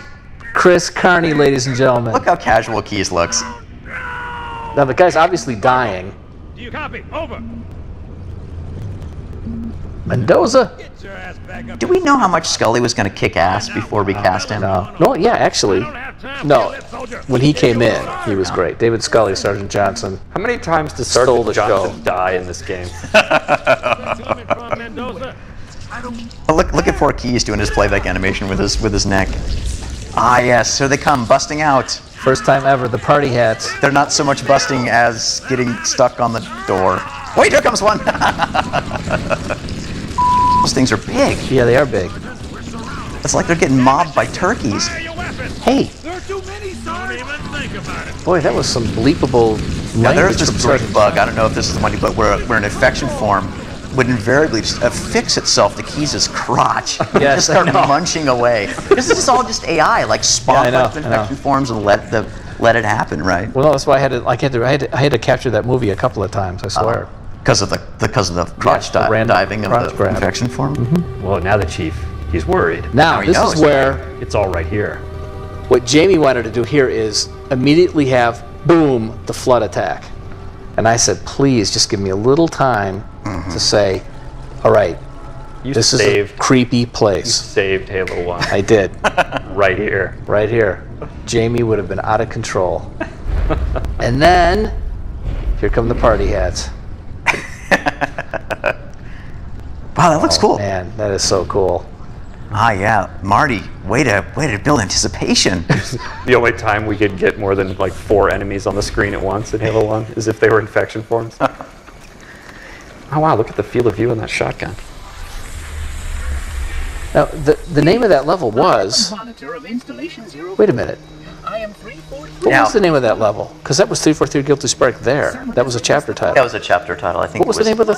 S1: Chris Carney, ladies and gentlemen.
S2: Look how casual Keys looks.
S1: Now, the guy's obviously dying.
S7: Do you copy? Over.
S1: Mendoza?
S7: Get your ass back up.
S2: Do we know how much Scully was going to kick ass before we cast him?
S1: No, yeah, actually.
S7: I don't have time
S1: No,
S7: for that, soldier.
S1: when he came in, he was great. David Scully, Sergeant Johnson.
S3: How many times does
S1: Stole the
S3: Sergeant Johnson
S1: show.
S3: die in this game?
S7: Coming from Mendoza.
S2: Look at poor Keys doing his playback animation with his neck. Ah, yes, here they come, busting out.
S1: First time ever, the party hats.
S2: They're not so much busting as getting stuck on the door. Wait, here comes one. Those things are big.
S1: Yeah, they are big.
S2: It's like they're getting mobbed by turkeys.
S7: Fire your weapon.
S1: Hey,
S7: There are too many, sir. Don't even think about it.
S1: boy, that was some bleepable
S2: Now, there's
S1: language
S2: this
S1: from
S2: great
S1: Sergeant
S2: bug. I don't know if this is the one, but where an infection form would invariably just affix itself to Keys' crotch and
S1: Yes,
S2: just start
S1: I know.
S2: munching away. This is all just AI, like spawn
S1: Yeah, I know,
S2: bunch of infection forms and let it happen, right?
S1: Well, no, that's why I had to capture that movie a couple of times, I swear.
S2: Because of the crotch
S1: the random
S2: diving of
S1: crotch
S2: the
S1: grab.
S2: infection form.
S3: Well, now the chief, he's worried.
S1: Now,
S2: he
S1: this
S2: knows.
S1: is where
S3: It's all right here.
S1: what Jamie wanted to do here is immediately have, boom, the flood attack. And I said, please, just give me a little time to say, all right,
S3: You
S1: this is a
S3: saved
S1: creepy place.
S3: saved Halo 1
S1: I did,
S3: right here.
S1: right here. Jamie would have been out of control. And then, here come the party hats.
S2: Wow, that looks cool.
S1: Man, that is so cool.
S2: Ah, yeah, Marty, way to build anticipation.
S3: The only time we could get more than like 4 enemies on the screen at once in Halo 1 is if they were infection forms. Oh wow, look at the field of view in that shotgun.
S1: Now, the name of that level was... Wait a minute. What
S2: Now-
S1: was the name of that level? Because that was 343 Guilty Spark there. That was a chapter title.
S2: That was a chapter title, I think.
S1: What was the name of the...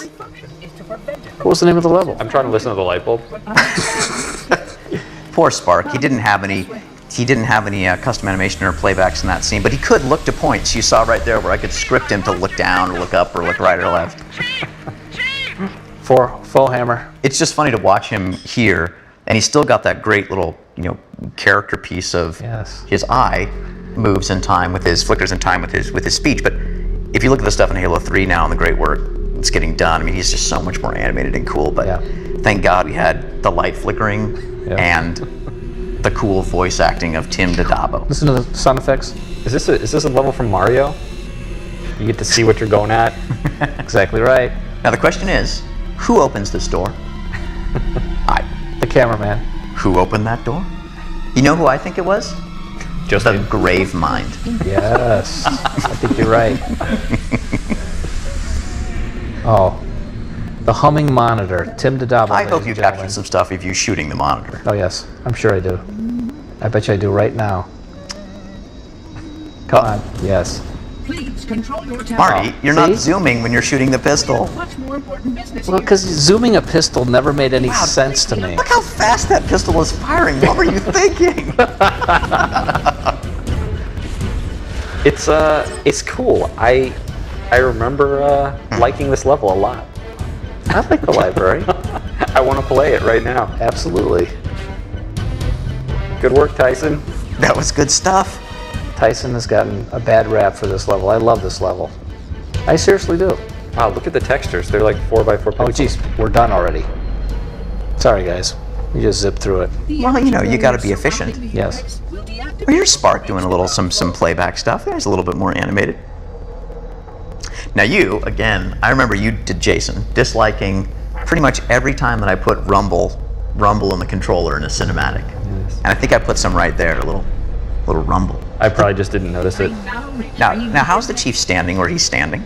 S1: What was the name of the level?
S3: I'm trying to listen to the light bulb.
S2: Poor Spark. He didn't have any custom animation or playbacks in that scene, but he could look to points. You saw right there where I could script him to look down or look up or look right or left.
S1: Faux hammer.
S2: It's just funny to watch him here, and he's still got that great little, character piece of
S1: Yes.
S2: his eye moves in time with his flickers in time with his speech. But if you look at the stuff in Halo 3 now and the great work that's getting done, I mean, he's just so much more animated and cool. But
S1: Yeah.
S2: thank God we had the light flickering
S1: Yeah.
S2: and the cool voice acting of Tim Dadabo.
S1: Listen to the sound effects.
S3: Is this a level from Mario? You get to see what you're going at.
S1: Exactly right.
S2: Now the question is, who opens this door?
S1: The cameraman.
S2: Who opened that door? You know who I think it was?
S3: Just
S2: The Grave Mind.
S1: Yes. I think you're right. Oh. The humming monitor. Tim Dadabo.
S2: I
S1: ladies
S2: hope you
S1: and gentlemen.
S2: captured some stuff of you shooting the monitor.
S1: Oh, yes. I'm sure I do. I bet you I do right now. Come on. Yes.
S6: Please control your temper.
S2: Marty, you're not
S1: See?
S2: zooming when you're shooting the pistol.
S6: Much more important business
S1: Well,
S6: here.
S1: because zooming a pistol never made any sense to me.
S2: Look how fast that pistol was firing. What were you thinking?
S3: It's cool. I remember liking this level a lot.
S1: I like the library.
S3: I want to play it right now.
S1: Absolutely.
S3: Good work, Tyson.
S2: That was good stuff.
S1: Tyson has gotten a bad rap for this level. I love this level. I seriously do.
S3: Wow, look at the textures. They're like 4x4 pixels.
S1: Oh, geez. We're done already. Sorry, guys. You just zip through it.
S2: Well, you know, you got to be efficient.
S1: Yes.
S2: Well, here's Spark doing a little some playback stuff. There's a little bit more animated. Now you, again, I remember you did Jason, disliking pretty much every time that I put rumble in the controller in a cinematic.
S3: Yes.
S2: And I think I put some right there, a little rumble.
S3: I probably just didn't notice it.
S2: Now how's the Chief standing where he's standing?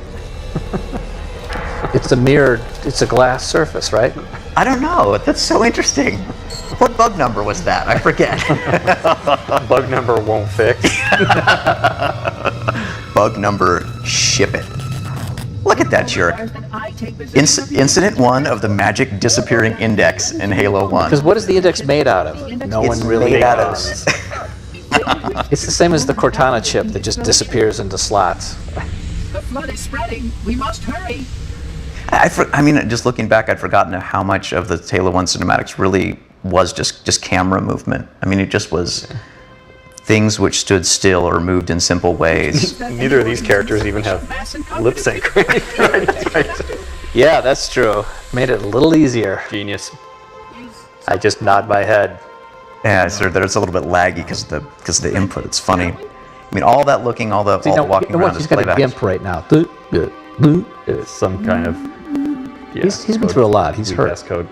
S1: It's a mirrored, it's a glass surface, right?
S2: I don't know. That's so interesting. What bug number was that? I forget.
S3: Bug number won't fix.
S2: Bug number, ship it. Look at that jerk. Incident 1 of the magic disappearing index in Halo 1.
S1: Because what is the index made out of? No
S2: It's
S1: one really
S2: made out of-
S1: knows. It's the same as the Cortana chip that just disappears into slots.
S6: The flood is spreading. We must hurry.
S2: I mean, just looking back, I'd forgotten how much of the Halo 1 cinematics really was just camera movement. I mean, it just was things which stood still or moved in simple ways.
S3: Neither of these characters even have lip sync. Right.
S1: Yeah, that's true. Made it a little easier.
S3: Genius. I just nod my head.
S2: Yeah, it's a little bit laggy because of the input. It's funny. I mean, all that looking, all the walking around
S1: He's
S2: is
S1: got a
S2: playback.
S1: gimp right now.
S3: It's some kind of. Yeah,
S1: He's been through a lot. He's hurt.
S3: Pass code.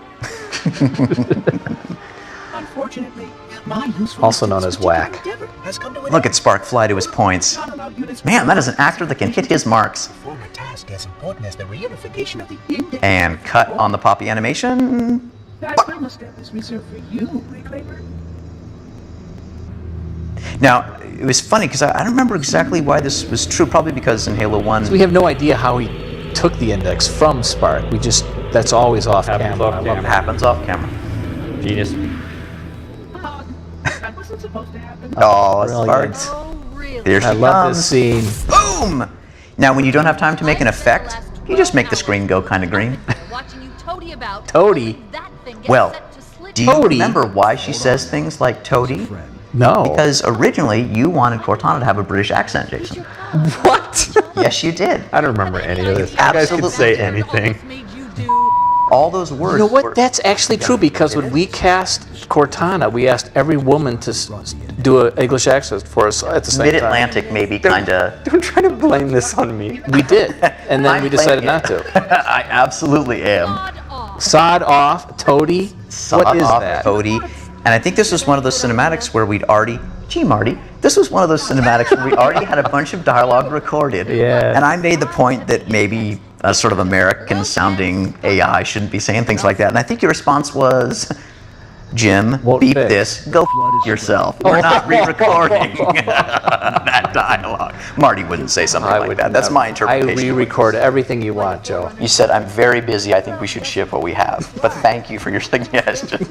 S6: Unfortunately, my useful
S1: Also known as whack.
S6: endeavor has come to an
S2: Look at Spark fly to his points.
S6: end.
S2: Man, that is an actor that can hit his marks.
S6: Perform a task as important as the reunification of the index.
S2: And cut on the poppy animation.
S6: That final step is reserved for you, Reclaimer.
S2: Now, it was funny because I don't remember exactly why this was true. Probably because in Halo 1,
S1: We have no idea how he took the index from Spark. That's always off
S3: Happens
S1: camera.
S3: off
S1: I love
S3: camera.
S2: it happens off camera.
S3: Genius.
S6: That wasn't supposed to happen.
S2: Oh,
S1: Brilliant.
S2: Spark.
S4: Oh, really?
S2: Here she
S1: I love
S2: comes.
S1: this scene.
S2: Boom! Now, when you don't have time to make an effect, you just make the screen go kind of green.
S4: Watching you toady about.
S1: Toady?
S4: That thing gets
S2: Well,
S4: set to slip.
S2: Do you
S1: Toady?
S2: remember why she says things like toady?
S1: No.
S2: Because originally you wanted Cortana to have a British accent, Jason.
S1: What?
S2: Yes, you did.
S3: I don't remember any of this. You guys
S2: Absolutely.
S3: could say anything.
S4: Made you do.
S2: All those words.
S1: You know what?
S2: were-
S1: That's actually true because when we cast Cortana, we asked every woman to do an English accent for us at the same time.
S2: Mid-Atlantic, maybe kind of.
S3: Don't try to blame this on me.
S1: We did, and then
S2: I'm
S1: we decided
S2: blaming
S1: not to.
S2: I absolutely am.
S4: Odd off.
S1: Sod off, toady.
S2: Sod
S1: What is
S2: off,
S1: that?
S2: Toady. And I think this was one of those cinematics where we'd already. Gee, Marty, this was one of those cinematics where we already had a bunch of dialogue recorded.
S1: Yeah.
S2: And I made the point that maybe a sort of American-sounding AI shouldn't be saying things like that. And I think your response was, Jim,
S1: Won't
S2: beep
S1: fix.
S2: this, go yourself. We're not re-recording that dialogue. Marty wouldn't say something like that. That's my interpretation.
S1: I re-record everything you want, Joe.
S2: You said, I'm very busy. I think we should ship what we have. But thank you for your suggestion.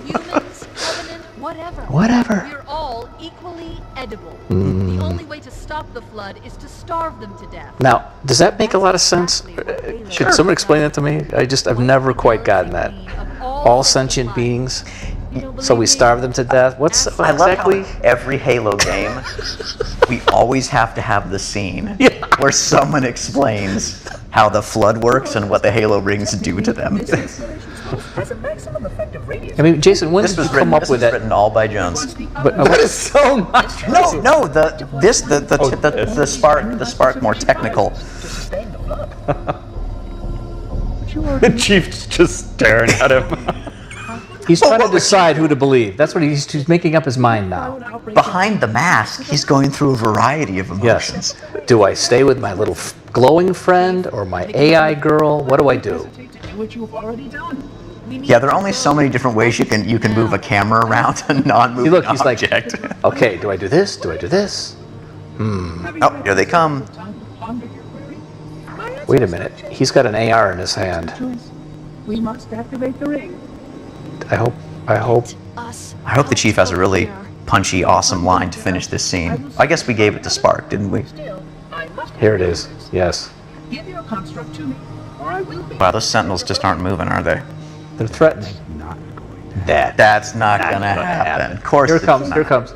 S4: Humans, Covenant, whatever.
S1: Whatever.
S4: We're all equally edible. The only way to stop the flood is to starve them to death.
S1: Now, does that make a lot of sense? Should someone explain that to me? I've never quite gotten that. All sentient beings, so we starve them to death? What's
S2: I love
S1: exactly?
S2: how every Halo game, we always have to have the scene where someone explains how the flood works and what the Halo rings do to them.
S6: Has a maximum effective radius.
S1: I mean, Jason, when
S2: This
S1: did you
S2: was
S1: come
S2: written,
S1: up
S2: this
S1: with
S2: was
S1: that?
S2: written all by Jones.
S1: But
S3: That is so much.
S2: No, the Spark more technical.
S6: Sustain the flood.
S3: The Chief's just staring at him.
S1: he's trying to decide who to believe. That's what he's making up his mind now.
S2: Behind the mask, he's going through a variety of emotions.
S1: Yes. Do I stay with my little glowing friend or my AI girl? What do I do?
S6: Hesitate to do what you've already done.
S2: Yeah, there are only so many different ways you can move a camera around a non-moving
S1: See, look, he's like,
S2: object.
S1: okay, do I do this? Do I do this?
S2: Oh, here they come.
S1: Wait a minute. He's got an AR in his hand.
S6: We must activate the ring.
S1: I hope.
S4: Us.
S2: I hope the Chief has a really punchy, awesome line to finish this scene. I guess we gave it to Spark, didn't we?
S6: Still, I must
S1: Here it is. Yes.
S6: give your construct to me, or I will be.
S2: Wow, those Sentinels just aren't moving, are they?
S1: They're threatening.
S2: That's not gonna happen. Of course
S1: Here it
S2: it's
S1: comes.
S2: not.
S1: Here it comes.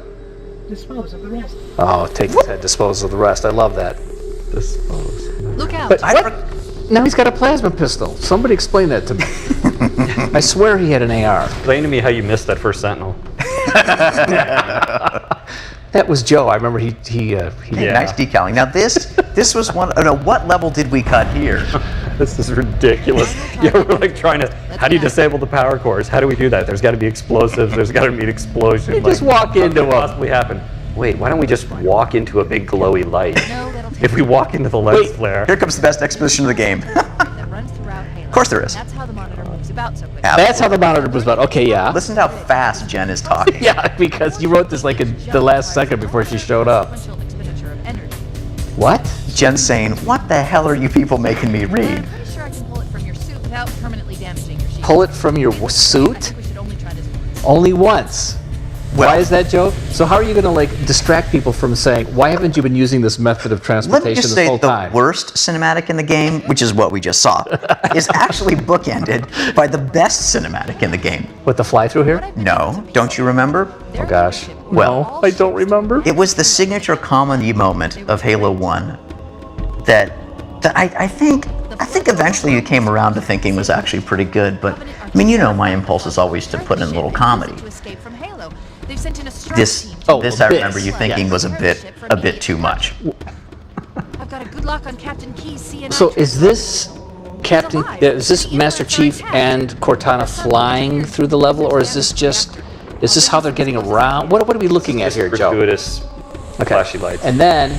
S6: Dispose of the rest.
S1: Oh, take his head, dispose of the rest. I love that.
S3: Dispose.
S4: Look out.
S1: But
S2: I
S1: what? Now he's got a plasma pistol. Somebody explain that to me. I swear he had an AR.
S3: Explain to me how you missed that first Sentinel.
S1: That was Joe. I remember he
S2: Hey, nice decaling. Now this was one. Oh no, what level did we cut here?
S3: This is ridiculous. Yeah, we're like trying to. How do you disable the power cores? How do we do that? There's got to be explosives. There's got to be an explosion.
S1: You just walk into
S3: what could possibly happen. Wait, why don't we just walk into a big glowy light? If we walk into the lens flare.
S2: Here comes the best exposition of the game. Of course there is.
S4: That's how the monitor moves about so quickly.
S1: That's how the monitor was about. Okay, yeah.
S2: Listen to how fast Jen is talking.
S1: Yeah, because you wrote this like in the last second before she showed up.
S4: Expenditure of energy.
S1: What?
S2: Jen's saying, "What the hell are you people making me read?"
S4: I'm pretty sure I can pull it from your suit without permanently damaging your sheet.
S1: Pull it from your
S4: I
S1: suit?
S4: think we should only try this once.
S1: Only once.
S2: Well-
S1: Why is that, Joe? So how are you going to like distract people from saying, why haven't you been using this method of
S2: Let
S1: transportation
S2: me just
S1: this
S2: say
S1: whole
S2: the
S1: time?
S2: worst cinematic in the game, which is what we just saw, is actually bookended by the best cinematic in the game.
S1: With the fly through here?
S2: No, don't you remember?
S1: Oh gosh.
S2: Well,
S1: I don't remember.
S2: it was the signature comedy moment of Halo 1 that I think eventually you came around to thinking was actually pretty good, but I mean, you know, my impulse is always to put in a little comedy.
S4: To escape from Halo. They've sent in a strike
S2: This
S4: team.
S1: Oh,
S2: this
S1: well,
S2: I remember
S1: this,
S2: you thinking
S1: yes.
S2: was a bit too much.
S4: I've got a good lock on Captain Key's CNI.
S1: So is this Captain, is this Master Chief and Cortana flying through the level, or is this how they're getting around? What are we looking at here, Joe?
S3: Gratuitous flashy lights.
S1: And then,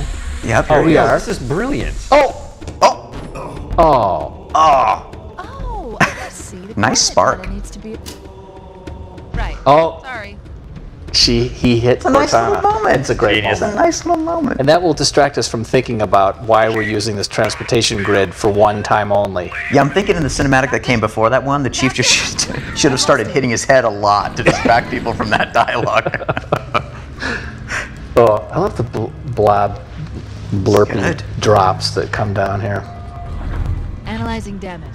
S2: Yep,
S1: oh,
S2: here
S1: we
S2: go.
S1: are.
S3: This is brilliant.
S1: Oh,
S2: Oh,
S1: oh,
S4: Oh, I see. The
S2: Nice
S4: coordinate
S2: spark.
S4: data needs to be. Right.
S1: oh,
S4: Sorry.
S1: he hit
S2: it's a nice little
S1: Cortana.
S2: moment.
S1: It's a great
S2: It's a
S1: moment.
S2: nice little moment.
S1: And that will distract us from thinking about why we're using this transportation grid for one time only.
S2: Yeah, I'm thinking in the cinematic that came before that one, the chief just should have started hitting his head a lot to distract people from that dialogue.
S1: Oh, I love the blob blurping
S2: Good.
S1: drops that come down here.
S4: Analyzing damage.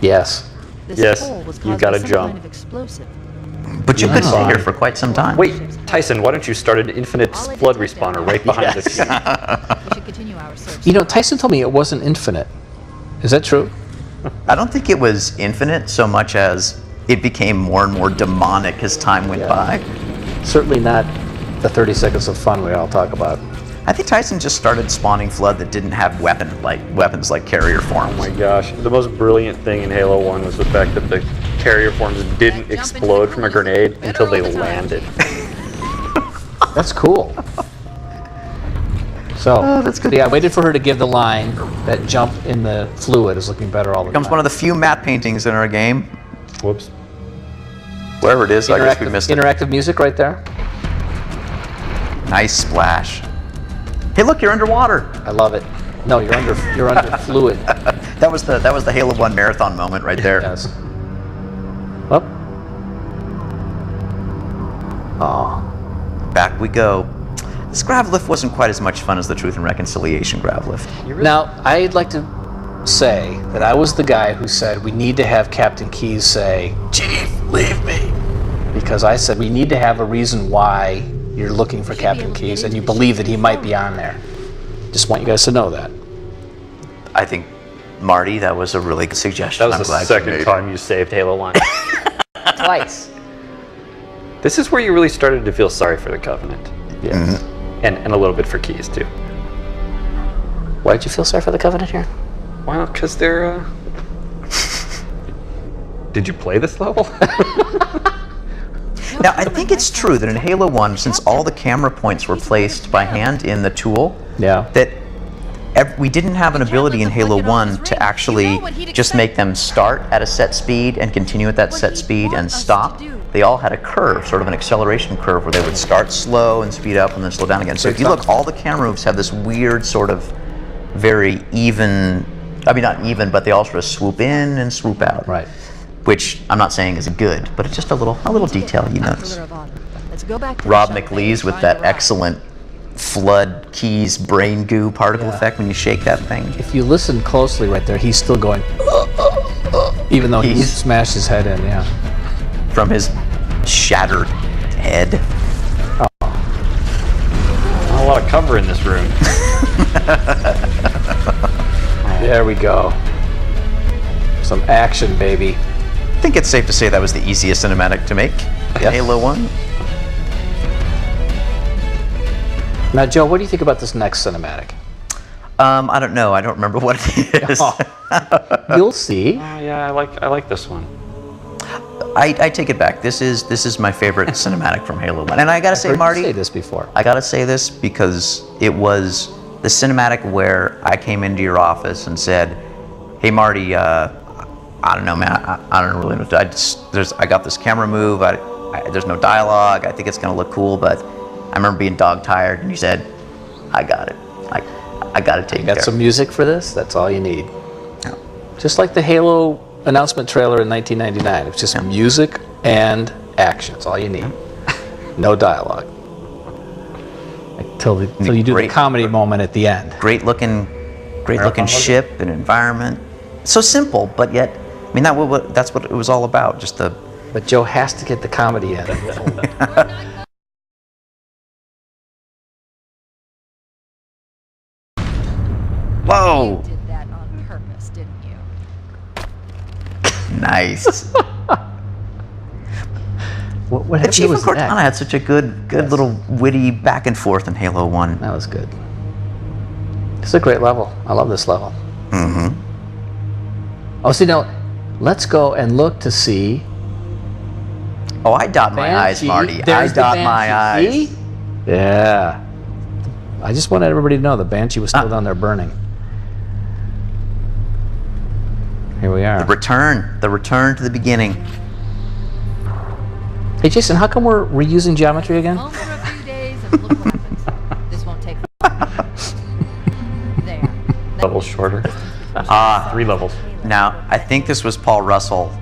S1: Yes.
S4: This
S3: Yes,
S4: hole was
S3: you
S4: caused
S3: gotta
S4: by some
S3: jump.
S4: kind of explosive.
S2: But you could stay
S1: fine.
S2: here for quite some time.
S3: Wait, Tyson, why don't you start an infinite flood respawner right behind
S1: Yes.
S3: this scene?
S4: We should continue our search.
S1: You know, Tyson told me it wasn't infinite. Is that true?
S2: I don't think it was infinite so much as it became more and more demonic as time went by.
S1: Certainly not the 30 seconds of fun we all talk about.
S2: I think Tyson just started spawning Flood that didn't have weapons like carrier forms.
S3: Oh my gosh, the most brilliant thing in Halo 1 was the fact that the carrier forms didn't explode from a grenade until they landed.
S1: That's cool. So,
S2: that's good.
S1: yeah, I waited for her to give the line that jump in the fluid is looking better all the
S2: Becomes
S1: time.
S2: one of the few matte paintings in our game.
S3: Whoops.
S2: Wherever it is, I guess we missed it.
S1: Interactive music right there.
S2: Nice splash. Hey, look, you're underwater.
S1: I love it. No, you're under fluid.
S2: That was the Halo 1 marathon moment right there.
S1: Yes. Up. Oh.
S2: Back we go. This grav lift wasn't quite as much fun as the Truth and Reconciliation grav lift.
S1: Now, I'd like to say that I was the guy who said we need to have Captain Keyes say, "Chief, leave me," because I said we need to have a reason why you're looking for Captain Keyes and you believe that he might be on there. Just want you guys to know that.
S2: I think, Marty, that was a really good suggestion.
S3: That was
S2: I'm glad
S3: the
S2: you
S3: second
S2: made it.
S3: time you saved Halo 1.
S1: Twice.
S3: This is where you really started to feel sorry for the Covenant.
S1: Yes.
S3: And a little bit for Keyes, too.
S1: Why did you feel sorry for the Covenant here?
S3: Well, because they're, Did you play this level?
S2: Now, I think it's true that in Halo 1, since all the camera points were placed by hand in the tool,
S1: Yeah.
S2: that we didn't have an ability in Halo 1 to actually just make them start at a set speed and continue at that set speed and stop. They all had a curve, sort of an acceleration curve, where they would start slow and speed up and then slow down again. So if you look, all the camera moves have this weird sort of very even, I mean not even, but they all sort of swoop in and swoop out.
S1: Right.
S2: Which I'm not saying is good, but it's just a little detail you notice.
S4: Let's go back to
S2: Rob
S4: the shop
S2: McLeese
S4: and
S2: with
S4: find
S2: that
S4: a route.
S2: excellent Flood Keyes brain goo particle effect when you shake that thing.
S1: If you listen closely right there, he's still going, even though he's smashed his head in, yeah.
S2: From his shattered head.
S3: Not a lot of cover in this room.
S1: There we go. Some action, baby.
S2: I think it's safe to say that was the easiest cinematic to make in Halo 1.
S1: Now, Joe, what do you think about this next cinematic?
S2: I don't know. I don't remember what it is.
S1: You'll see.
S3: Oh yeah, I like this one.
S2: I take it back. This is my favorite cinematic from Halo 1. And I gotta say,
S1: Heard you
S2: Marty,
S1: say this before.
S2: I gotta say this because it was the cinematic where I came into your office and said, "Hey, Marty, I don't know, man. I don't really know. I got this camera move. There's no dialogue. I think it's gonna look cool, but I remember being dog tired." And you said, "I got it. I got to take care."
S1: Got some music for this? That's all you need. Just like the Halo announcement trailer in 1999. It's just music and action. That's all you need. No dialogue. Until you do the comedy moment at the end.
S2: Great looking ship and environment. So simple, but yet, I mean, that's what it was all about. Just the.
S1: But Joe has to get the comedy in.
S2: Whoa!
S4: You did that on purpose, didn't you?
S2: Nice.
S1: What
S2: The Chief of
S1: was
S2: Cortana
S1: next?
S2: had such a good little witty back and forth in Halo 1.
S1: That was good. It's a great level. I love this level.
S2: Mm-hmm.
S1: Oh, see, now, let's go and look to see.
S2: Oh, I dot my eyes,
S1: Banshee.
S2: Marty.
S1: There's
S2: I
S1: the
S2: dot my
S1: Banshee.
S2: eyes.
S1: See? Yeah. I just wanted everybody to know the Banshee was still down there burning. Here we are.
S2: The return to the beginning.
S1: Hey, Jason, how come we're reusing geometry again?
S4: Home for a few days and look what happens. This won't take there.
S3: Level shorter. 3 levels.
S2: Now, I think this was Paul Russell.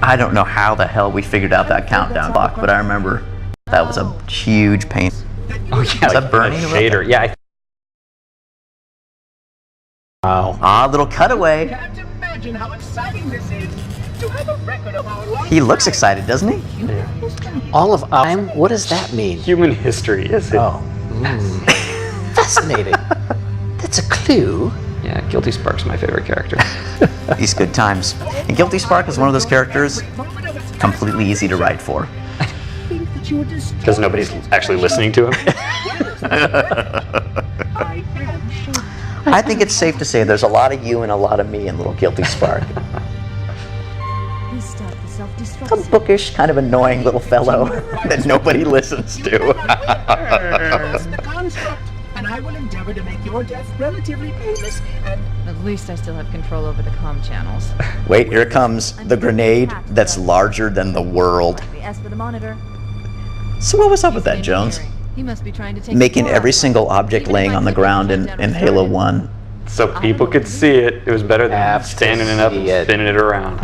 S2: I don't know how the hell we figured out that countdown clock, but I remember that was a huge pain.
S3: Oh yeah,
S2: Is that Bernie?
S3: a shader. Yeah.
S1: Wow.
S2: Little cutaway.
S8: Can't imagine how exciting this is to have a record of our life.
S2: He looks excited, doesn't he?
S1: All of time? What does that mean?
S3: Human history is it?
S1: Oh. Fascinating. That's a clue.
S3: Yeah, Guilty Spark's my favorite character.
S2: These good times. And Guilty Spark is one of those characters completely easy to write for.
S3: Because nobody's actually listening to him.
S2: I think it's safe to say there's a lot of you and a lot of me in Little Guilty Spark.
S4: We start the self-destruct.
S2: A bookish, kind of annoying little fellow that nobody listens to.
S8: the construct, and I will endeavor to make your death relatively painless and
S4: At least I still have control over the comm channels.
S2: Wait, here comes the grenade that's larger than the world.
S4: As for the monitor,
S2: So what was up with that, Jones?
S4: he must be trying to take
S2: Making
S4: the core
S2: every
S4: off.
S2: single object
S4: Even
S2: laying
S4: if I
S2: on the
S4: take
S2: ground
S4: shutdown
S2: in
S4: and
S2: Halo
S4: start it.
S2: 1.
S3: So people could see it. It was better than
S1: Have to
S3: standing it up and
S1: see it.
S3: spinning it around.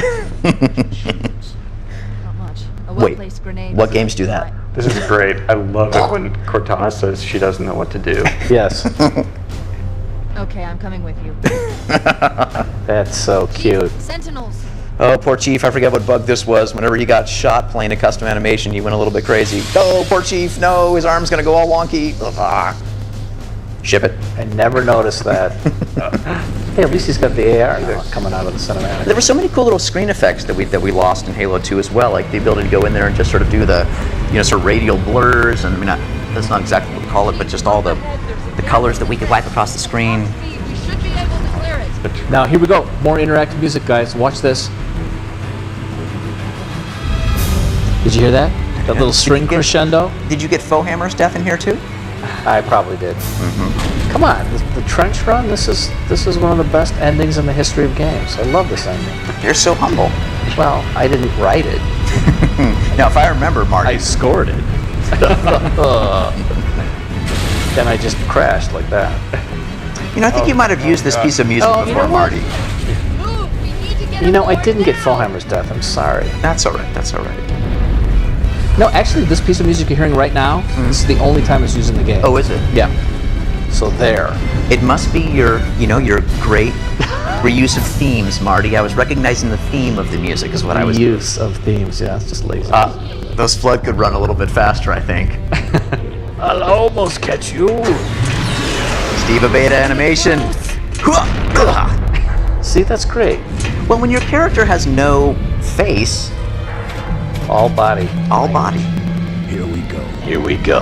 S4: Not much. A
S2: Wait,
S4: well-placed grenade
S2: what
S4: is
S2: games do that?
S3: This is great. I love it when Cortana says she doesn't know what to do.
S1: Yes.
S4: Okay, I'm coming with you.
S1: That's so cute.
S4: Sentinels.
S2: Oh, poor Chief, I forget what bug this was. Whenever he got shot playing a custom animation, he went a little bit crazy. Oh, poor Chief, no, his arm's gonna go all wonky. Ah. Ship it.
S1: I never noticed that. Hey, at least he's got the AR now coming out of the cinematic.
S2: There were so many cool little screen effects that we lost in Halo 2 as well, like the ability to go in there and just sort of do the, sort of radial blurs, and I mean, that's not exactly what we call it, but just all the colors that we could wipe across the screen.
S4: We should be able to clear it.
S1: Now, here we go. More interactive music, guys. Watch this. Did you hear that? That little string crescendo?
S2: Did you get faux hammer stuff in here too?
S1: I probably did. Come on, the trench run. This is one of the best endings in the history of games. I love this ending.
S2: You're so humble.
S1: Well, I didn't write it.
S2: Now, if I remember, Marty,
S1: I scored it. Then I just crashed like that.
S2: I think you might have used this piece of music
S1: Oh, you
S2: before,
S1: know what?
S2: Marty.
S4: Move! We need to get
S1: You know, I
S4: aboard
S1: didn't get
S4: now.
S1: Fallhammer's death. I'm sorry.
S2: That's all right. That's all right.
S1: No, actually, this piece of music you're hearing right now, this is the only time it's used in the game.
S2: Oh, is it?
S1: Yeah. So there.
S2: It must be your great reuse of themes, Marty. I was recognizing the theme of the music is what I was.
S1: Use of themes. Yeah, it's just lazy.
S2: Those flood could run a little bit faster, I think.
S1: I'll almost catch you.
S2: Steve Aveda animation.
S1: See, that's great.
S2: Well, when your character has no face,
S3: All body.
S2: all body.
S5: Here we go.
S1: Here we go.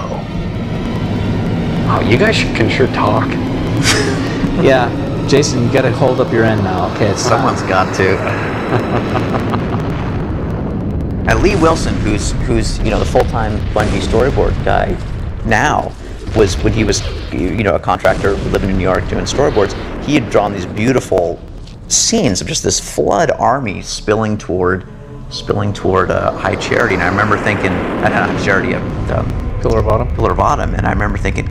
S3: Oh, you guys can sure talk.
S1: Yeah, Jason, you got to hold up your end now. Okay, it's
S2: Someone's got to. And Lee Wilson, who's the full-time Bungie storyboard guy now, was when he was a contractor living in New York doing storyboards. He had drawn these beautiful scenes of just this flood army spilling toward High Charity, and I remember thinking, not High Charity,
S1: Pillar of Autumn.
S2: Pillar of Autumn, and I remember thinking,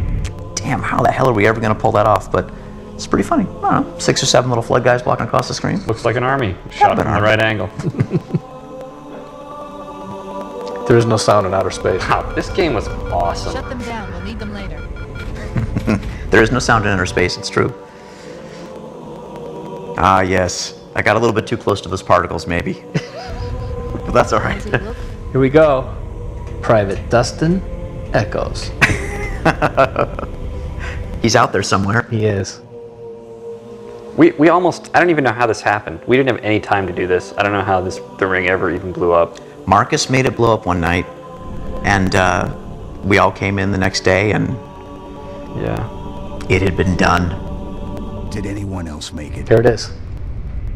S2: damn, how the hell are we ever going to pull that off? But it's pretty funny. I don't know, 6 or 7 little flood guys walking across the screen.
S3: Looks like an army. Shot
S2: an
S3: from the
S2: army.
S3: right angle.
S1: There is no sound in outer space.
S3: Wow, this game was awesome.
S4: Shut them down. We'll need them later.
S2: There is no sound in inner space, it's true. Ah, yes. I got a little bit too close to those particles, maybe. But that's all right.
S4: Does it look?
S1: Here we go. Private Dustin Echoes.
S2: He's out there somewhere.
S1: He is.
S3: We almost, I don't even know how this happened. We didn't have any time to do this. I don't know how the ring ever even blew up.
S2: Marcus made it blow up one night, and we all came in the next day, and
S3: Yeah.
S2: it had been done.
S5: Did anyone else make it?
S1: Here it is.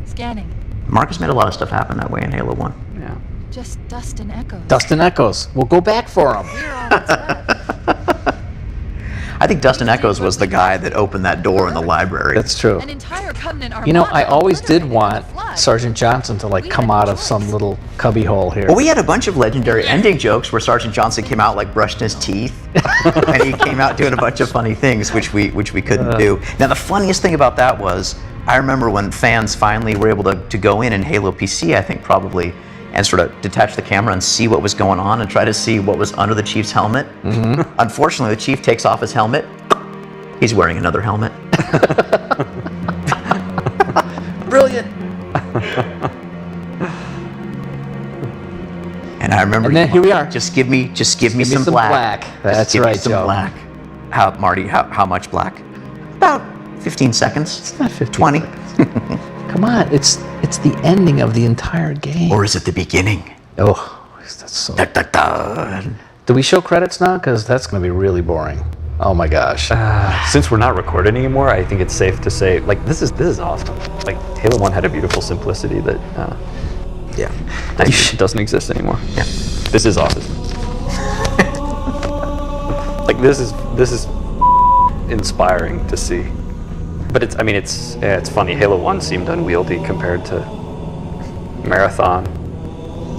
S4: Scanning.
S2: Marcus made a lot of stuff happen that way in Halo 1.
S3: Yeah.
S4: Just dust and echoes.
S1: Dustin Echoes. We'll go back for him.
S4: We're all that's left.
S2: I think Dustin Echoes was the guy that opened that door in the library.
S1: That's true.
S4: An entire Covenant armada.
S1: You know, I always did
S4: obliterated
S1: want
S4: in the flood.
S1: Sergeant Johnson to like come out of some little cubby hole here.
S2: Well, we had a bunch of legendary ending jokes where Sergeant Johnson came out like brushing his teeth, and he came out doing a bunch of funny things, which we couldn't do. Now, the funniest thing about that was, I remember when fans finally were able to go in Halo PC, I think probably, and sort of detach the camera and see what was going on and try to see what was under the Chief's helmet. Mm-hmm. Unfortunately, the Chief takes off his helmet. He's wearing another helmet. Brilliant. And I remember,
S1: And then here we are.
S2: Just give me some
S1: some
S2: black.
S1: black. That's
S2: Just give me
S1: right,
S2: some
S1: Joe.
S2: black. How, Marty? How much black? About 15 seconds.
S1: It's not 15
S2: 20.
S1: seconds. Come on, it's the ending of the entire game.
S2: Or is it the beginning?
S1: Oh, that's so.
S2: Da, da, da.
S1: Do we show credits now? Because that's going to be really boring. Oh my gosh.
S3: Since we're not recording anymore, I think it's safe to say, like, this is awesome. Like, Halo 1 had a beautiful simplicity that
S2: Yeah.
S3: doesn't exist anymore.
S2: Yeah.
S3: This is awesome. Like, this is inspiring to see. But it's funny. Halo 1 seemed unwieldy compared to Marathon.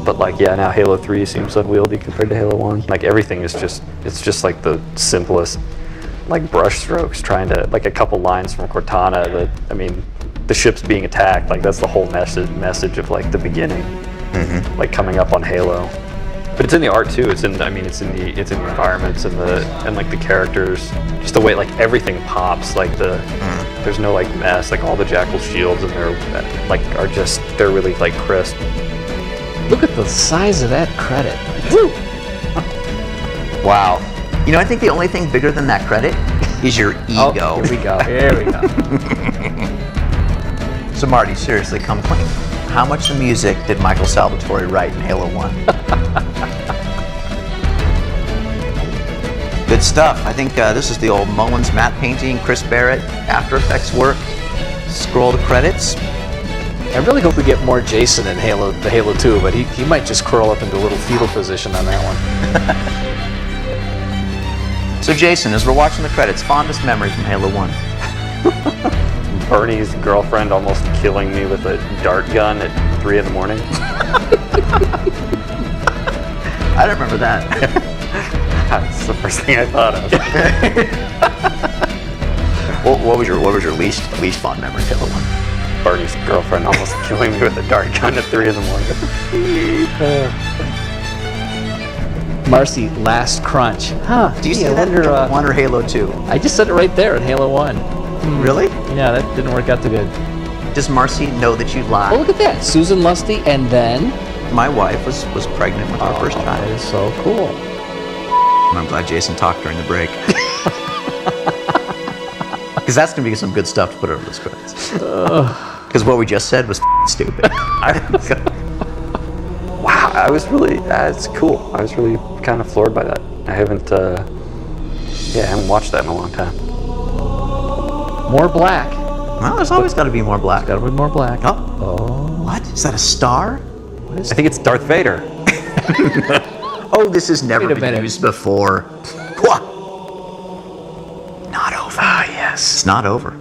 S3: But like, yeah, now Halo 3 seems unwieldy compared to Halo 1. Like, everything is it's just like the simplest, like, brush strokes, trying to, like, a couple lines from Cortana that, I mean, the ship's being attacked, like, that's the whole message of, like, the beginning, like, coming up on Halo. But it's in the art too. It's in the environments and like the characters, just the way, like, everything pops. Like there's no, like, mess. Like, all the Jackal shields and they're really, like, crisp.
S1: Look at the size of that credit.
S2: Woo! Wow. You know, I think the only thing bigger than that credit is your ego.
S1: Oh, here we go. Here we go.
S2: So Marty, seriously, come clean. How much of music did Michael Salvatore write in Halo 1? Good stuff. I think this is the old Mullins matte painting, Chris Barrett, After Effects work. Scroll to credits.
S1: I really hope we get more Jason in Halo 2, but he might just curl up into a little fetal position on that one.
S2: So Jason, as we're watching the credits, fondest memory from Halo 1?
S3: Bernie's girlfriend almost killing me with a dart gun at 3 in the morning.
S2: I don't remember that.
S3: That's the first thing I thought of.
S2: What was your least fond memory of Halo 1?
S3: Bernie's girlfriend almost killing me with a dart gun at 3 in the morning.
S1: Marcy, last crunch. Huh.
S2: Do you
S1: gee,
S2: see
S1: I
S2: that in
S1: wonder,
S2: Halo 1 or Halo 2?
S1: I just said it right there in Halo 1.
S2: Really?
S1: Yeah, that didn't work out too good.
S2: Does Marcy know that you lied?
S1: Oh, look at that. Susan Lusty, and then...
S2: My wife was pregnant with our first
S1: That
S2: child.
S1: is so cool.
S2: I'm glad Jason talked during the break. Because that's going to be some good stuff to put over those credits. Because what we just said was stupid.
S3: I was really, it's cool. I was really kind of floored by that. I haven't watched that in a long time.
S1: More black.
S2: Well, there's always got to be more black.
S1: Got to be more black.
S2: Oh. What? Is that a star?
S3: I think it's Darth Vader.
S2: Oh, this has never
S1: Wait a
S2: been
S1: minute.
S2: used before. Not over.
S1: Ah, yes.
S2: It's not over.